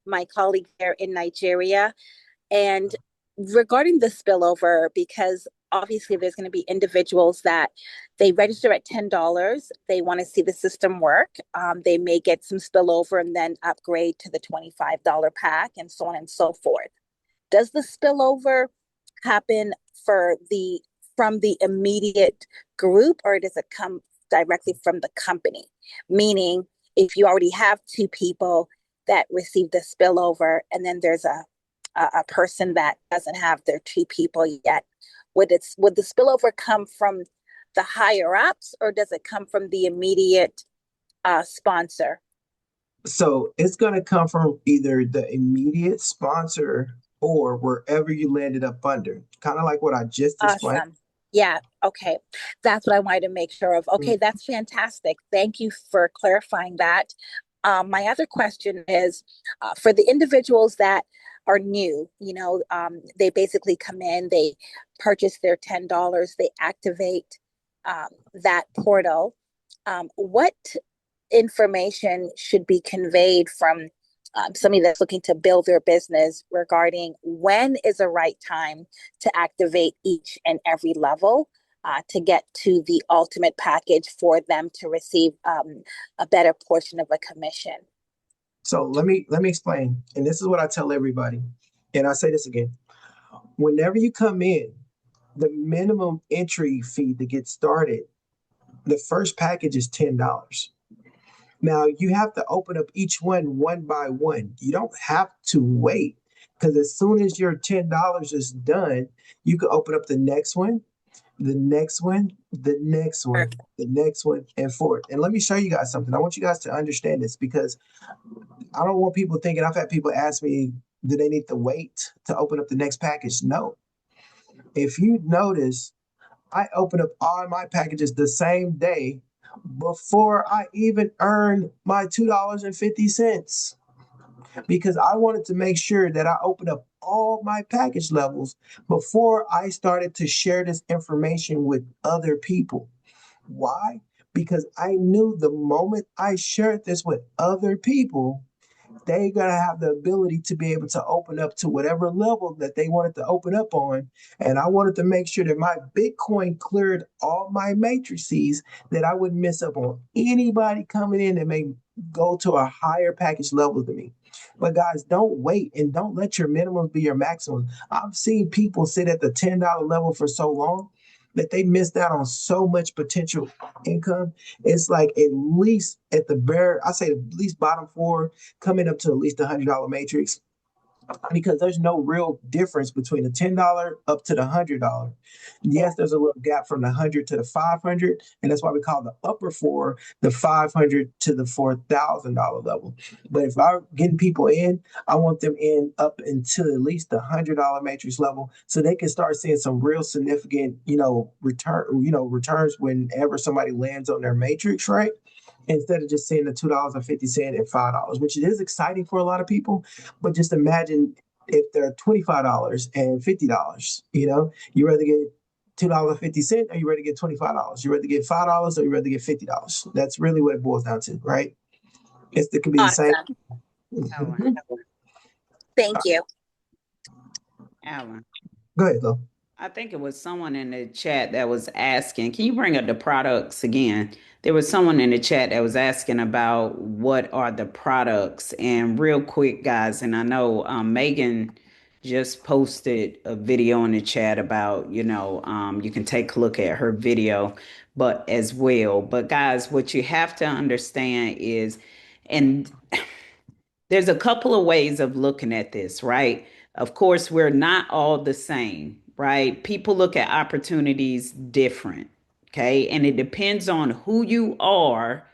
Speaker 6: my colleague there in Nigeria. And regarding the spillover, because obviously there's going to be individuals that they register at $10, they want to see the system work. They may get some spillover and then upgrade to the $25 pack and so on and so forth. Does the spillover happen from the immediate group, or does it come directly from the company? Meaning, if you already have 2 people that receive the spillover, and then there's a person that doesn't have their 2 people yet, would the spillover come from the higher ups, or does it come from the immediate sponsor?
Speaker 2: So it's going to come from either the immediate sponsor or wherever you landed up under. Kind of like what I just explained.
Speaker 6: Awesome. Yeah. Okay. That's what I wanted to make sure of. Okay. That's fantastic. Thank you for clarifying that. My other question is for the individuals that are new, they basically come in, they purchase their $10, they activate that portal. What information should be conveyed from somebody that's looking to build their business regarding when is the right time to activate each and every level to get to the ultimate package for them to receive a better portion of a commission?
Speaker 2: So let me explain. And this is what I tell everybody. And I say this again. Whenever you come in, the minimum entry fee to get started, the first package is $10. Now you have to open up each one by one. You don't have to wait, because as soon as your $10 is done, you can open up the next one, the next one, the next one, the next one, and forth. And let me show you guys something. I want you guys to understand this, because I don't want people thinking, I've had people ask me, Do they need to wait to open up the next package? No. If you notice, I open up all my packages the same day before I even earned my $2.50 because I wanted to make sure that I opened up all my package levels before I started to share this information with other people. Why? Because I knew the moment I shared this with other people, they're going to have the ability to be able to open up to whatever level that they wanted to open up on. And I wanted to make sure that my Bitcoin cleared all my matrices, that I wouldn't miss up on anybody coming in that may go to a higher package level than me. But guys, don't wait and don't let your minimums be your maximum. I've seen people sit at the $10 level for so long that they missed out on so much potential income. It's like at least at the bare, I say at least bottom four, coming up to at least $100 matrix, because there's no real difference between the $10 up to the $100. Yes, there's a little gap from the 100 to the 500, and that's why we call the upper four the 500 to the $4,000 level. But if I'm getting people in, I want them in up until at least the $100 matrix level, so they can start seeing some real significant, returns whenever somebody lands on their matrix, right? Instead of just seeing the $2.50 and $5, which it is exciting for a lot of people. But just imagine if they're $25 and $50, you rather get $2.50 or you rather get $25. You rather get $5 or you rather get $50. That's really what it boils down to, right? It could be the same.
Speaker 6: Awesome. Thank you.
Speaker 1: Alan.
Speaker 2: Go ahead, though.
Speaker 1: I think it was someone in the chat that was asking, can you bring up the products again? There was someone in the chat that was asking about what are the products. And real quick, guys, and I know Megan just posted a video in the chat about, you can take a look at her video, but as well. But guys, what you have to understand is, and there's a couple of ways of looking at this, right? Of course, we're not all the same, right? People look at opportunities different, okay? And it depends on who you are.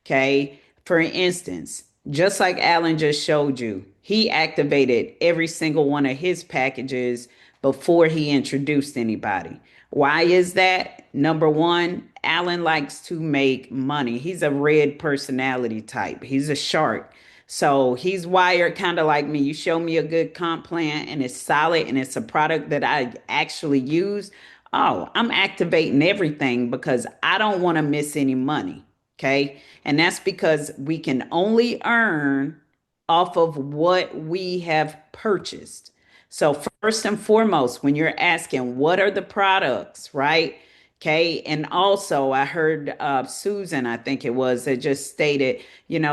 Speaker 1: Okay. For instance, just like Alan just showed you, he activated every single one of his packages before he introduced anybody. Why is that? Number one, Alan likes to make money. He's a red personality type, he's a shark. So he's wired kind of like me. You show me a good comp plan and it's solid and it's a product that I actually use. Oh, I'm activating everything because I don't want to miss any money. Okay. And that's because we can only earn off of what we have purchased. So, first and foremost, when you're asking what are the products, right? Okay. And also, I heard Susan, I think it was, that just stated,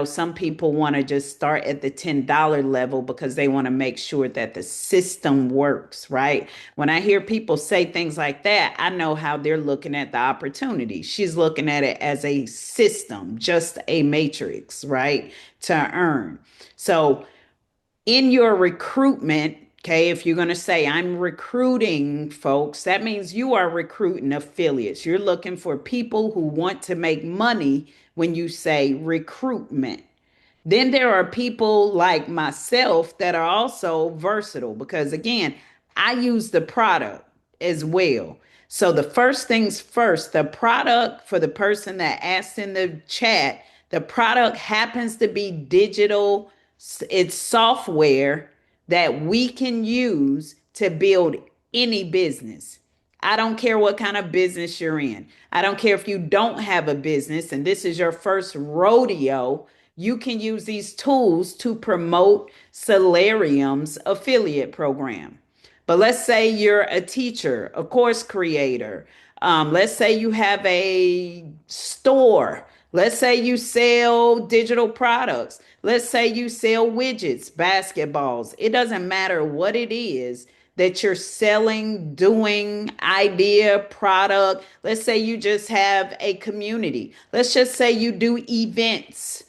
Speaker 1: some people want to just start at the $10 level because they want to make sure that the system works, right? When I hear people say things like that, I know how they're looking at the opportunity. She's looking at it as a system, just a matrix, right? To earn. So, in your recruitment, okay, if you're going to say, I'm recruiting folks, that means you are recruiting affiliates. You're looking for people who want to make money when you say recruitment. Then there are people like myself that are also versatile because, again, I use the product as well. So, the first things first, the product for the person that asked in the chat, the product happens to be digital, it's software that we can use to build any business. I don't care what kind of business you're in. I don't care if you don't have a business and this is your first rodeo. You can use these tools to promote Salarium's affiliate program. But let's say you're a teacher, a course creator. Let's say you have a store. Let's say you sell digital products. Let's say you sell widgets, basketballs. It doesn't matter what it is that you're selling, doing, idea, product. Let's say you just have a community. Let's just say you do events,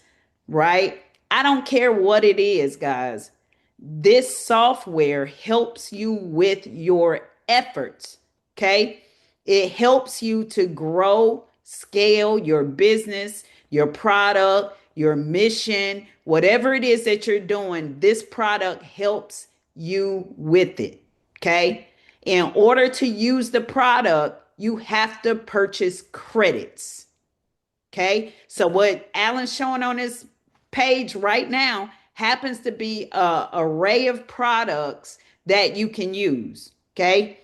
Speaker 1: right? I don't care what it is, guys. This software helps you with your efforts, okay? It helps you to grow, scale your business, your product, your mission, whatever it is that you're doing, this product helps you with it. Okay. In order to use the product, you have to purchase credits. Okay. So what Alan's showing on his page right now happens to be an array of products that you can use. Okay.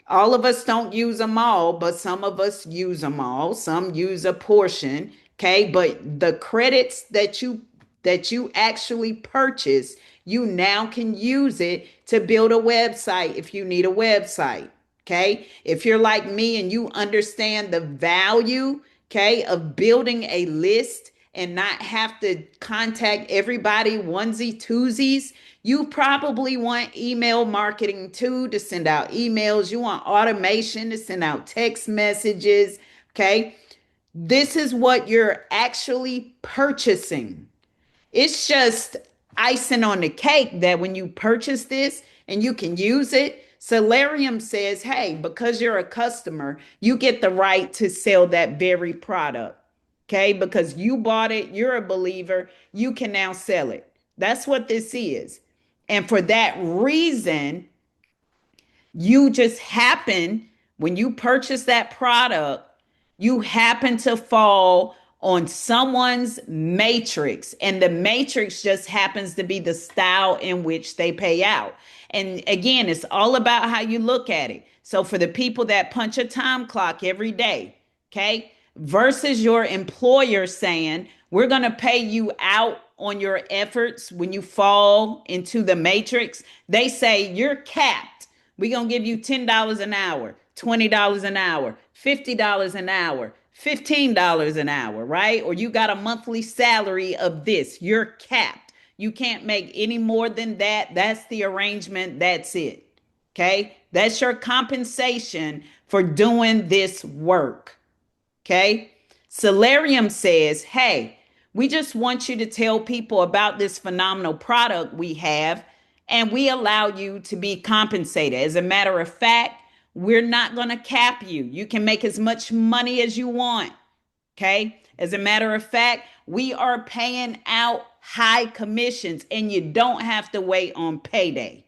Speaker 1: All of us don't use them all, but some of us use them all. Some use a portion. Okay. But the credits that you actually purchase, you now can use it to build a website if you need a website. Okay. If you're like me and you understand the value, okay, of building a list and not have to contact everybody onesie twosies, you probably want email marketing too, to send out emails. You want automation to send out text messages. Okay. This is what you're actually purchasing. It's just icing on the cake that when you purchase this and you can use it, Salarium says, hey, because you're a customer, you get the right to sell that very product. Okay. Because you bought it, you're a believer, you can now sell it. That's what this is. And for that reason, you just happen, when you purchase that product, you happen to fall on someone's matrix, and the matrix just happens to be the style in which they pay out. And again, it's all about how you look at it. So for the people that punch a time clock every day, okay, versus your employer saying, we're going to pay you out on your efforts when you fall into the matrix, they say you're capped. We're going to give you $10 an hour, $20 an hour, $50 an hour, $15 an hour, right? Or you got a monthly salary of this. You're capped. You can't make any more than that. That's the arrangement. That's it. Okay. That's your compensation for doing this work. Okay. Salarium says, hey, we just want you to tell people about this phenomenal product we have, and we allow you to be compensated. As a matter of fact, we're not going to cap you. You can make as much money as you want. Okay. As a matter of fact, we are paying out high commissions, and you don't have to wait on payday.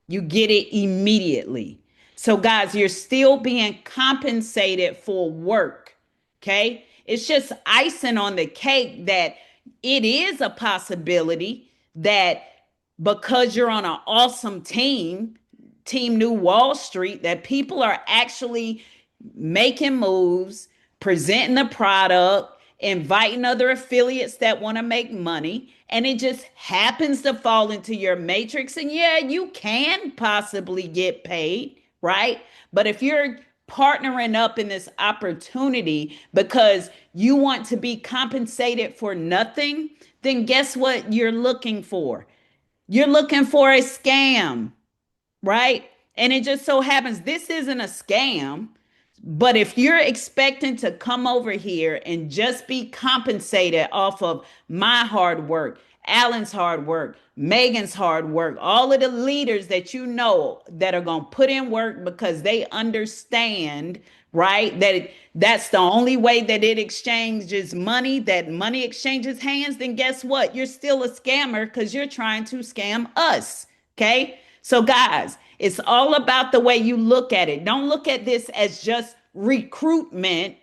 Speaker 1: You get it immediately. So, guys, you're still being compensated for work. Okay. It's just icing on the cake that it is a possibility that because you're on an awesome team, Team New Wall Street, that people are actually making moves, presenting the product, inviting other affiliates that want to make money, and it just happens to fall into your matrix. And yeah, you can possibly get paid, right? But if you're partnering up in this opportunity because you want to be compensated for nothing, then guess what you're looking for? You're looking for a scam, right? And it just so happens this isn't a scam. But if you're expecting to come over here and just be compensated off of my hard work, Alan's hard work, Megan's hard work, all of the leaders that you know that are going to put in work because they understand, right, that that's the only way that it exchanges money, that money exchanges hands, then guess what? You're still a scammer because you're trying to scam us. Okay. So, guys, it's all about the way you look at it. Don't look at this as just recruitment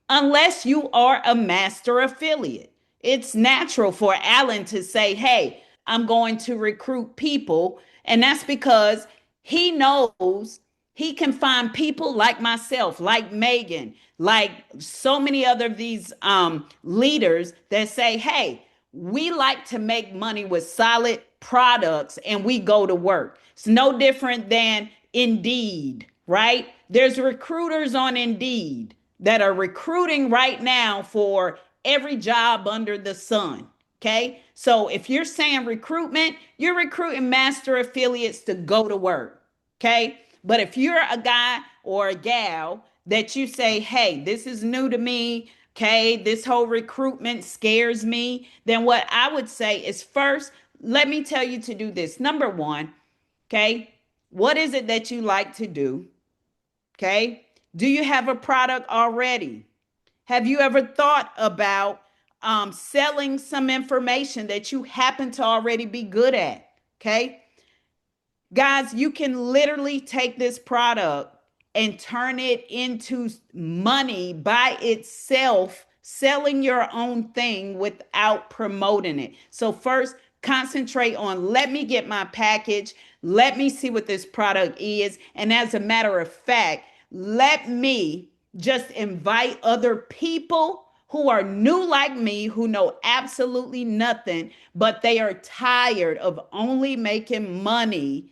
Speaker 1: unless you are a master affiliate. It's natural for Alan to say, hey, I'm going to recruit people. And that's because he knows he can find people like myself, like Megan, like so many other of these leaders that say, hey, we like to make money with solid products and we go to work. It's no different than Indeed, right? There's recruiters on Indeed that are recruiting right now for every job under the sun. Okay. So if you're saying recruitment, you're recruiting master affiliates to go to work. Okay. But if you're a guy or a gal that you say, hey, this is new to me, okay, this whole recruitment scares me, then what I would say is first, let me tell you to do this. Number one, okay, what is it that you like to do? Okay, do you have a product already? Have you ever thought about selling some information that you happen to already be good at. Okay. Guys, you can literally take this product and turn it into money by itself, selling your own thing without promoting it. So, first, concentrate on let me get my package, let me see what this product is. And as a matter of fact, let me just invite other people who are new like me, who know absolutely nothing, but they are tired of only making money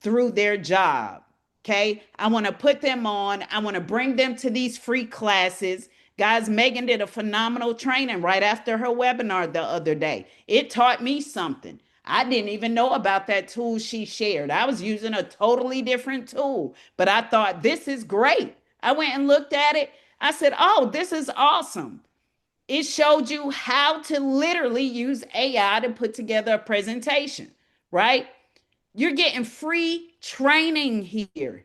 Speaker 1: through their job. Okay. I want to put them on. I want to bring them to these free classes. Guys, Megan did a phenomenal training right after her webinar the other day. It taught me something. I didn't even know about that tool she shared. I was using a totally different tool, but I thought this is great. I went and looked at it. I said, oh, this is awesome. It showed you how to literally use AI to put together a presentation, right? You're getting free training here.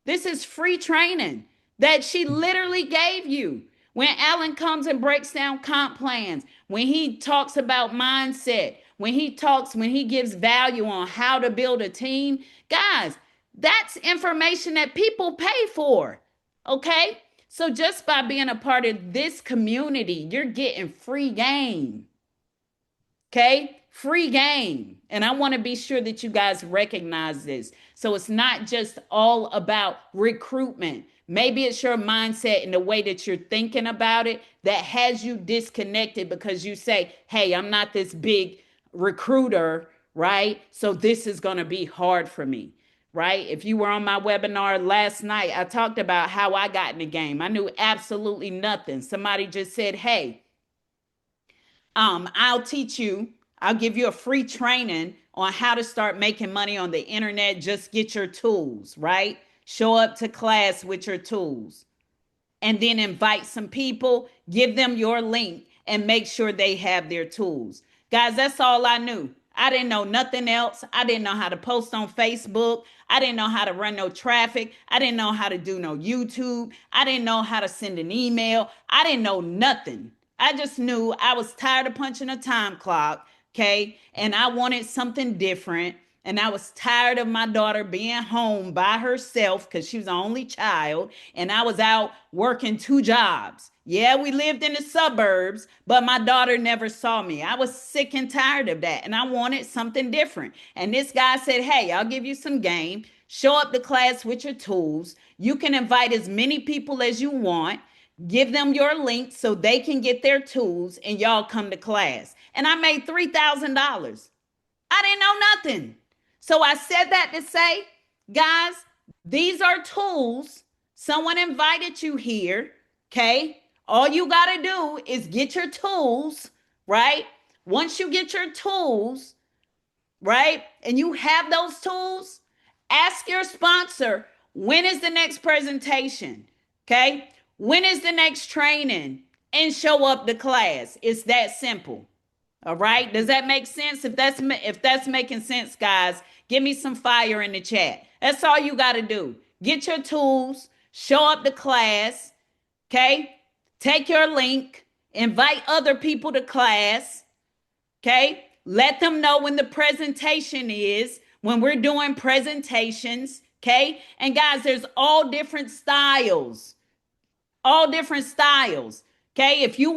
Speaker 1: This is free training that she literally gave you. When Alan comes and breaks down comp plans, when he talks about mindset, when he gives value on how to build a team, guys, that's information that people pay for. Okay? So just by being a part of this community, you're getting free game. Okay? Free game. And I want to be sure that you guys recognize this. So it's not just all about recruitment. Maybe it's your mindset and the way that you're thinking about it that has you disconnected because you say, hey, I'm not this big recruiter, right? So this is going to be hard for me, right? If you were on my webinar last night, I talked about how I got in the game. I knew absolutely nothing. Somebody just said, hey, I'll teach you, I'll give you a free training on how to start making money on the internet. Just get your tools, right? Show up to class with your tools and then invite some people, give them your link and make sure they have their tools. Guys, that's all I knew. I didn't know nothing else. I didn't know how to post on Facebook. I didn't know how to run no traffic. I didn't know how to do no YouTube. I didn't know how to send an email. I didn't know nothing. I just knew I was tired of punching a time clock, okay? And I wanted something different. And I was tired of my daughter being home by herself because she was the only child. And I was out working 2 jobs. Yeah, we lived in the suburbs, but my daughter never saw me. I was sick and tired of that. And I wanted something different. And this guy said, hey, I'll give you some game. Show up to class with your tools. You can invite as many people as you want. Give them your link so they can get their tools and y'all come to class. And I made $3,000. I didn't know nothing. So I said that to say, guys, these are tools. Someone invited you here, okay? All you got to do is get your tools, right? Once you get your tools, right, and you have those tools, ask your sponsor, when is the next presentation, okay? When is the next training? And show up to class. It's that simple. All right. Does that make sense? If that's making sense, guys, give me some fire in the chat. That's all you got to do. Get your tools, show up to class. Okay. Take your link, invite other people to class. Okay. Let them know when the presentation is, when we're doing presentations. Okay. And guys, there's all different styles. All different styles. Okay. If you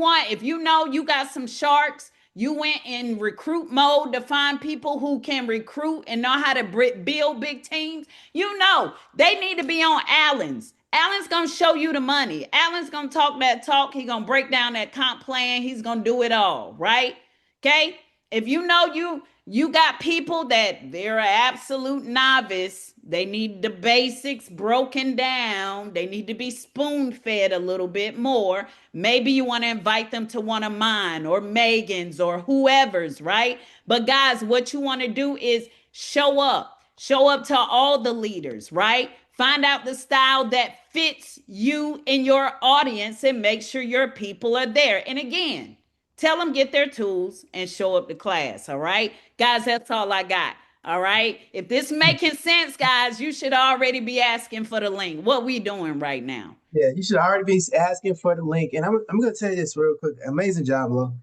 Speaker 1: know you got some sharks, you went in recruit mode to find people who can recruit and know how to build big teams. You know, they need to be on Allen's. Allen's going to show you the money. Allen's going to talk that talk. He's going to break down that comp plan. He's going to do it all, right? Okay. If you know you got people that they're an absolute novice, they need the basics broken down. They need to be spoon-fed a little bit more. Maybe you want to invite them to one of mine or Megan's or whoever's, right? But guys, what you want to do is show up. Show up to all the leaders, right? Find out the style that fits you and your audience and make sure your people are there. And again, tell them get their tools and show up to class, all right? Guys, that's all I got, all right? If this making sense, guys, you should already be asking for the link. What we doing right now?
Speaker 2: Yeah, you should already be asking for the link. And I'm going to tell you this real quick. Amazing job, Lo.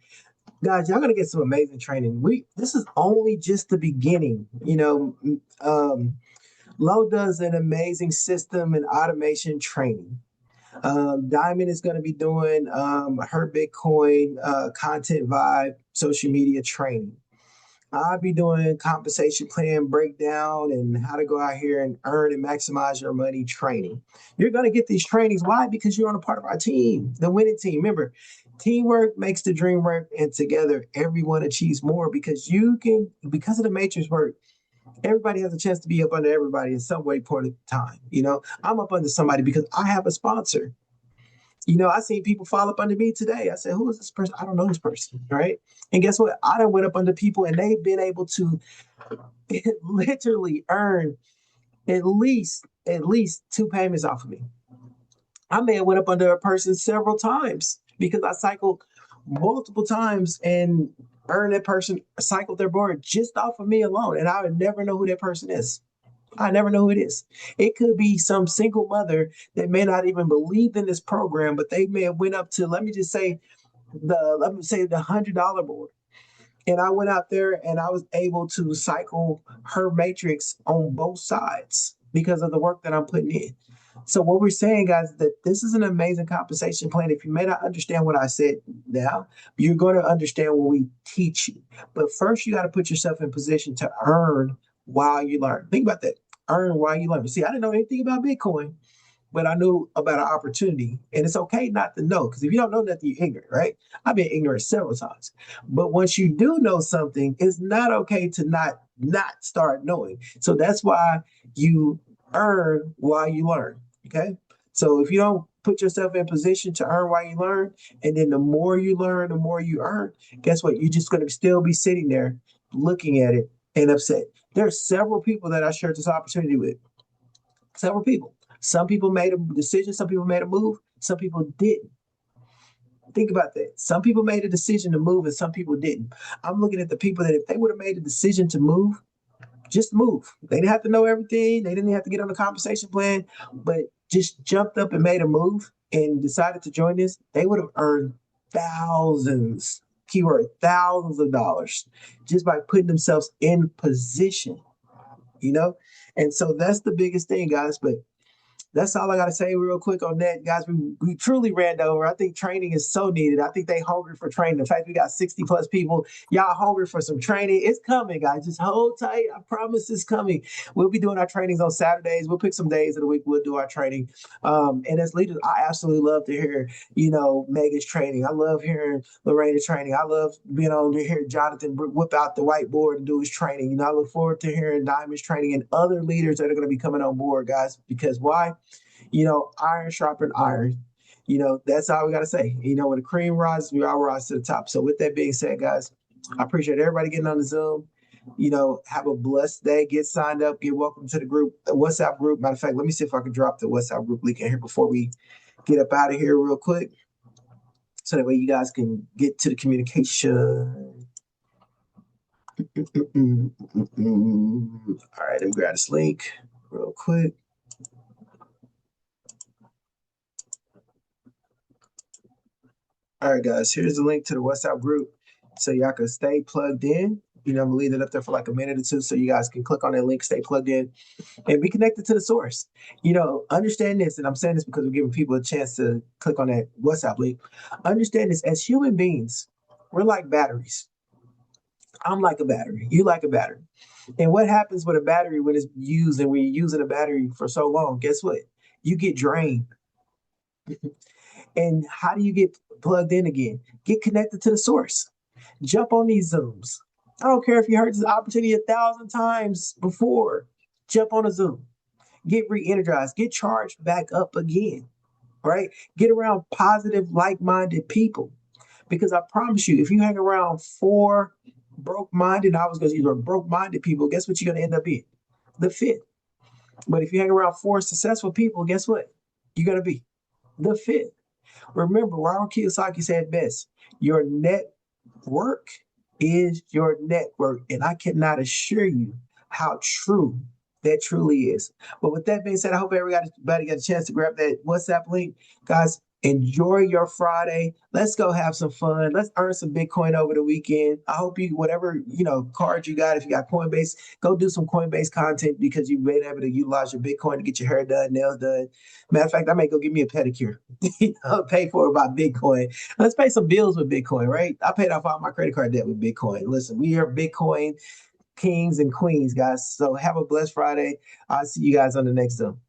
Speaker 2: Guys, y'all going to get some amazing training. This is only just the beginning. Lo does an amazing system and automation training. Diamond is going to be doing her Bitcoin content vibe social media training. I'll be doing compensation plan breakdown and how to go out here and earn and maximize your money training. You're going to get these trainings. Why? Because you're on a part of our team, the winning team. Remember, teamwork makes the dream work, and together everyone achieves more because because of the matrix work, everybody has a chance to be up under everybody in some way, point of time. I'm up under somebody because I have a sponsor. I seen people fall up under me today. I said, who is this person? I don't know this person, right? And guess what? I done went up under people and they've been able to literally earn at least two payments off of me. I may have went up under a person several times because I cycled multiple times and earned that person, cycled their board just off of me alone. And I would never know who that person is. I never know who it is. It could be some single mother that may not even believe in this program, but they may have went up to, let me say the $100 board. And I went out there and I was able to cycle her matrix on both sides because of the work that I'm putting in. So what we're saying, guys, is that this is an amazing compensation plan. If you may not understand what I said now, you're going to understand what we teach you. But first, you got to put yourself in position to earn while you learn. Think about that. Earn while you learn. See, I didn't know anything about Bitcoin, but I knew about an opportunity. And it's okay not to know, because if you don't know nothing, you're ignorant, right? I've been ignorant several times. But once you do know something, it's not okay to not start knowing. So that's why you earn while you learn. Okay. So if you don't put yourself in position to earn while you learn, and then the more you learn, the more you earn, guess what? You're just going to still be sitting there looking at it and upset. There are several people that I shared this opportunity with. Several people. Some people made a decision, some people made a move, some people didn't. Think about that. Some people made a decision to move and some people didn't. I'm looking at the people that if they would have made a decision to move, just move. They didn't have to know everything. They didn't have to get on the compensation plan, but just jumped up and made a move and decided to join this, they would have earned thousands, keyword, thousands of dollars just by putting themselves in position, And so that's the biggest thing, guys. But that's all I got to say real quick on that, guys. We truly ran over. I think training is so needed. I think they hungry for training. In fact, we got 60 plus people. Y'all hungry for some training. It's coming, guys. Just hold tight. I promise it's coming. We'll be doing our trainings on Saturdays. We'll pick some days of the week. We'll do our training. And as leaders, I absolutely love to hear, Megan's training. I love hearing Lorraine's training. I love being on to hear Jonathan whip out the whiteboard and do his training. I look forward to hearing Diamond's training and other leaders that are going to be coming on board, guys, because why? Iron sharpened iron. That's all we got to say. When the cream rises, we all rise to the top. So with that being said, guys, I appreciate everybody getting on the Zoom. Have a blessed day. Get signed up. Get welcome to the group, the WhatsApp group. Matter of fact, let me see if I can drop the WhatsApp group link in here before we get up out of here real quick. So that way you guys can get to the communication. All right, let me grab this link real quick. All right, guys, here's the link to the WhatsApp group so y'all can stay plugged in. I'm going to leave it up there for like a minute or two so you guys can click on that link, stay plugged in, and be connected to the source. Understand this, and I'm saying this because we're giving people a chance to click on that WhatsApp link. Understand this, as human beings, we're like batteries. I'm like a battery. You like a battery. And what happens with a battery when it's used and when you're using a battery for so long? Guess what? You get drained. And how do you get plugged in again? Get connected to the source. Jump on these Zooms. I don't care if you heard this opportunity 1,000 times before. Jump on a Zoom. Get re-energized. Get charged back up again, right? Get around positive, like-minded people. Because I promise you, if you hang around 4 broke-minded, I was going to use broke-minded people, guess what you're going to end up being? The 5th. But if you hang around 4 successful people, guess what? You're going to be the 5th. Remember, Ronald Kiyosaki said best, your network is your network. And I cannot assure you how true That truly is. But with that being said, I hope everybody got a chance to grab that WhatsApp link. Guys, enjoy your Friday. Let's go have some fun. Let's earn some Bitcoin over the weekend. I hope you, whatever, card you got, if you got Coinbase, go do some Coinbase content because you've been able to utilize your Bitcoin to get your hair done, nails done. Matter of fact, I may go give me a pedicure. Pay for it by Bitcoin. Let's pay some bills with Bitcoin, right? I paid off all my credit card debt with Bitcoin. Listen, we are Bitcoin kings and queens, guys. So have a blessed Friday. I'll see you guys on the next one.